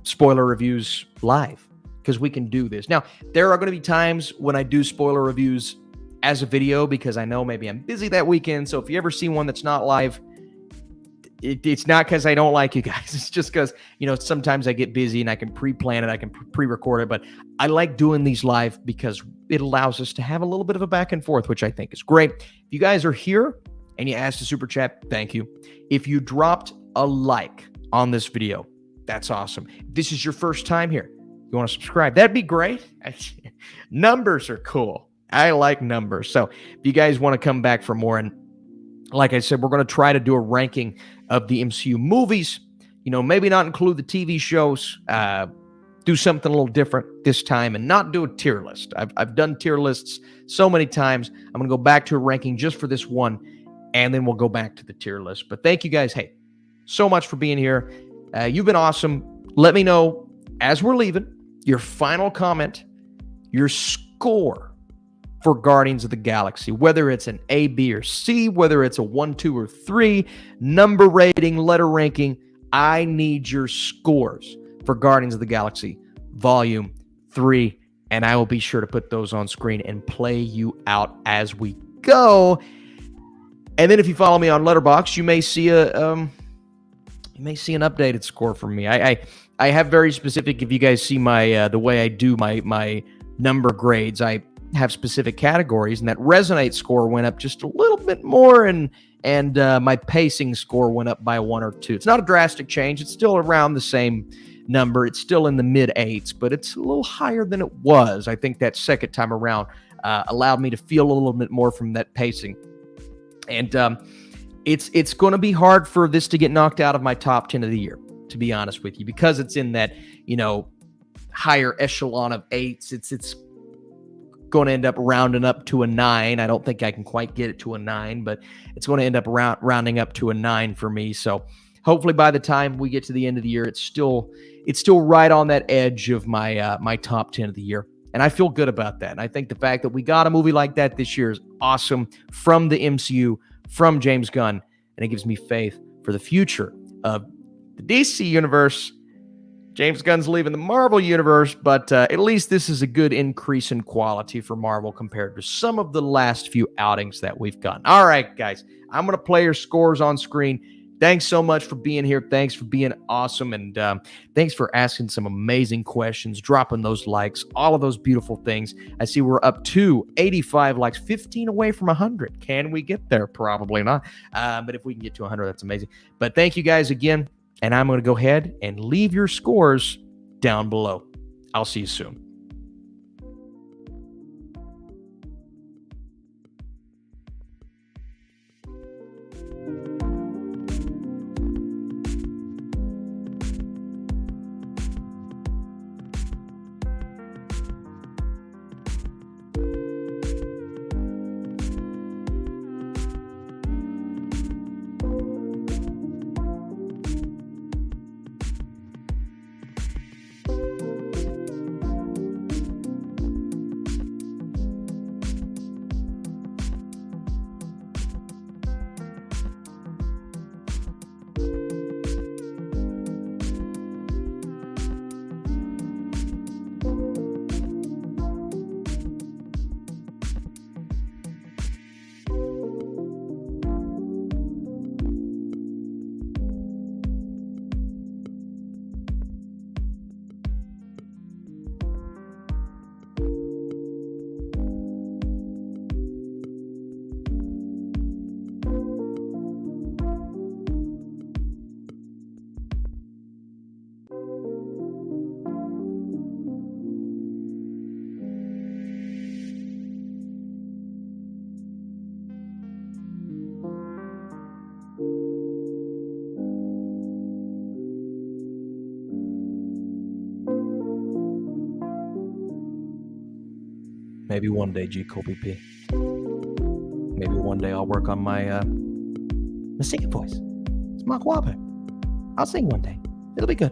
spoiler reviews live, because we can do this. Now, there are going to be times when I do spoiler reviews as a video because I know maybe I'm busy that weekend. So if you ever see one that's not live, it's not because I don't like you guys. It's just because, sometimes I get busy and I can pre-plan it. I can pre-record it. But I like doing these live because it allows us to have a little bit of a back and forth, which I think is great. If you guys are here and you asked a super chat, thank you. If you dropped a like on this video, that's awesome. If this is your first time here, you want to subscribe, that'd be great. Numbers are cool. I like numbers. So if you guys want to come back for more, and like I said, we're going to try to do a ranking of the MCU movies, maybe not include the TV shows, do something a little different this time and not do a tier list. I've done tier lists so many times. I'm going to go back to a ranking just for this one, and then we'll go back to the tier list. But thank you guys. Hey, so much for being here. You've been awesome. Let me know as we're leaving your final comment, your score for Guardians of the Galaxy, whether it's an A, B, or C, whether it's a 1, 2, or 3, number rating, letter ranking. I need your scores for Guardians of the Galaxy Volume 3, and I will be sure to put those on screen and play you out as we go. And then if you follow me on Letterboxd, you may see an updated score from me. I have very specific. If you guys see my the way I do my number grades, I have specific categories, and that resonate score went up just a little bit more, and my pacing score went up by 1 or 2. It's not a drastic change. It's still around the same number. It's still in the mid 8s, but it's a little higher than it was. I think that second time around allowed me to feel a little bit more from that pacing. And it's going to be hard for this to get knocked out of my top 10 of the year, to be honest with you, because it's in that, higher echelon of 8s. It's going to end up rounding up to a 9. I don't think I can quite get it to a 9, but it's going to end up rounding up to a 9 for me. So hopefully by the time we get to the end of the year, it's still right on that edge of my my top 10 of the year. And I feel good about that. And I think the fact that we got a movie like that this year is awesome, from the MCU, from James Gunn, and it gives me faith for the future of the DC universe. James Gunn's leaving the Marvel universe, but at least this is a good increase in quality for Marvel compared to some of the last few outings that we've gotten. All right, guys, I'm going to play your scores on screen. Thanks so much for being here. Thanks for being awesome. And thanks for asking some amazing questions, dropping those likes, all of those beautiful things. I see we're up to 85 likes, 15 away from 100. Can we get there? Probably not. But if we can get to 100, that's amazing. But thank you guys again. And I'm going to go ahead and leave your scores down below. I'll see you soon. Maybe one day, G. Kobe P. Maybe one day I'll work on my singing voice. It's my guape. I'll sing one day. It'll be good.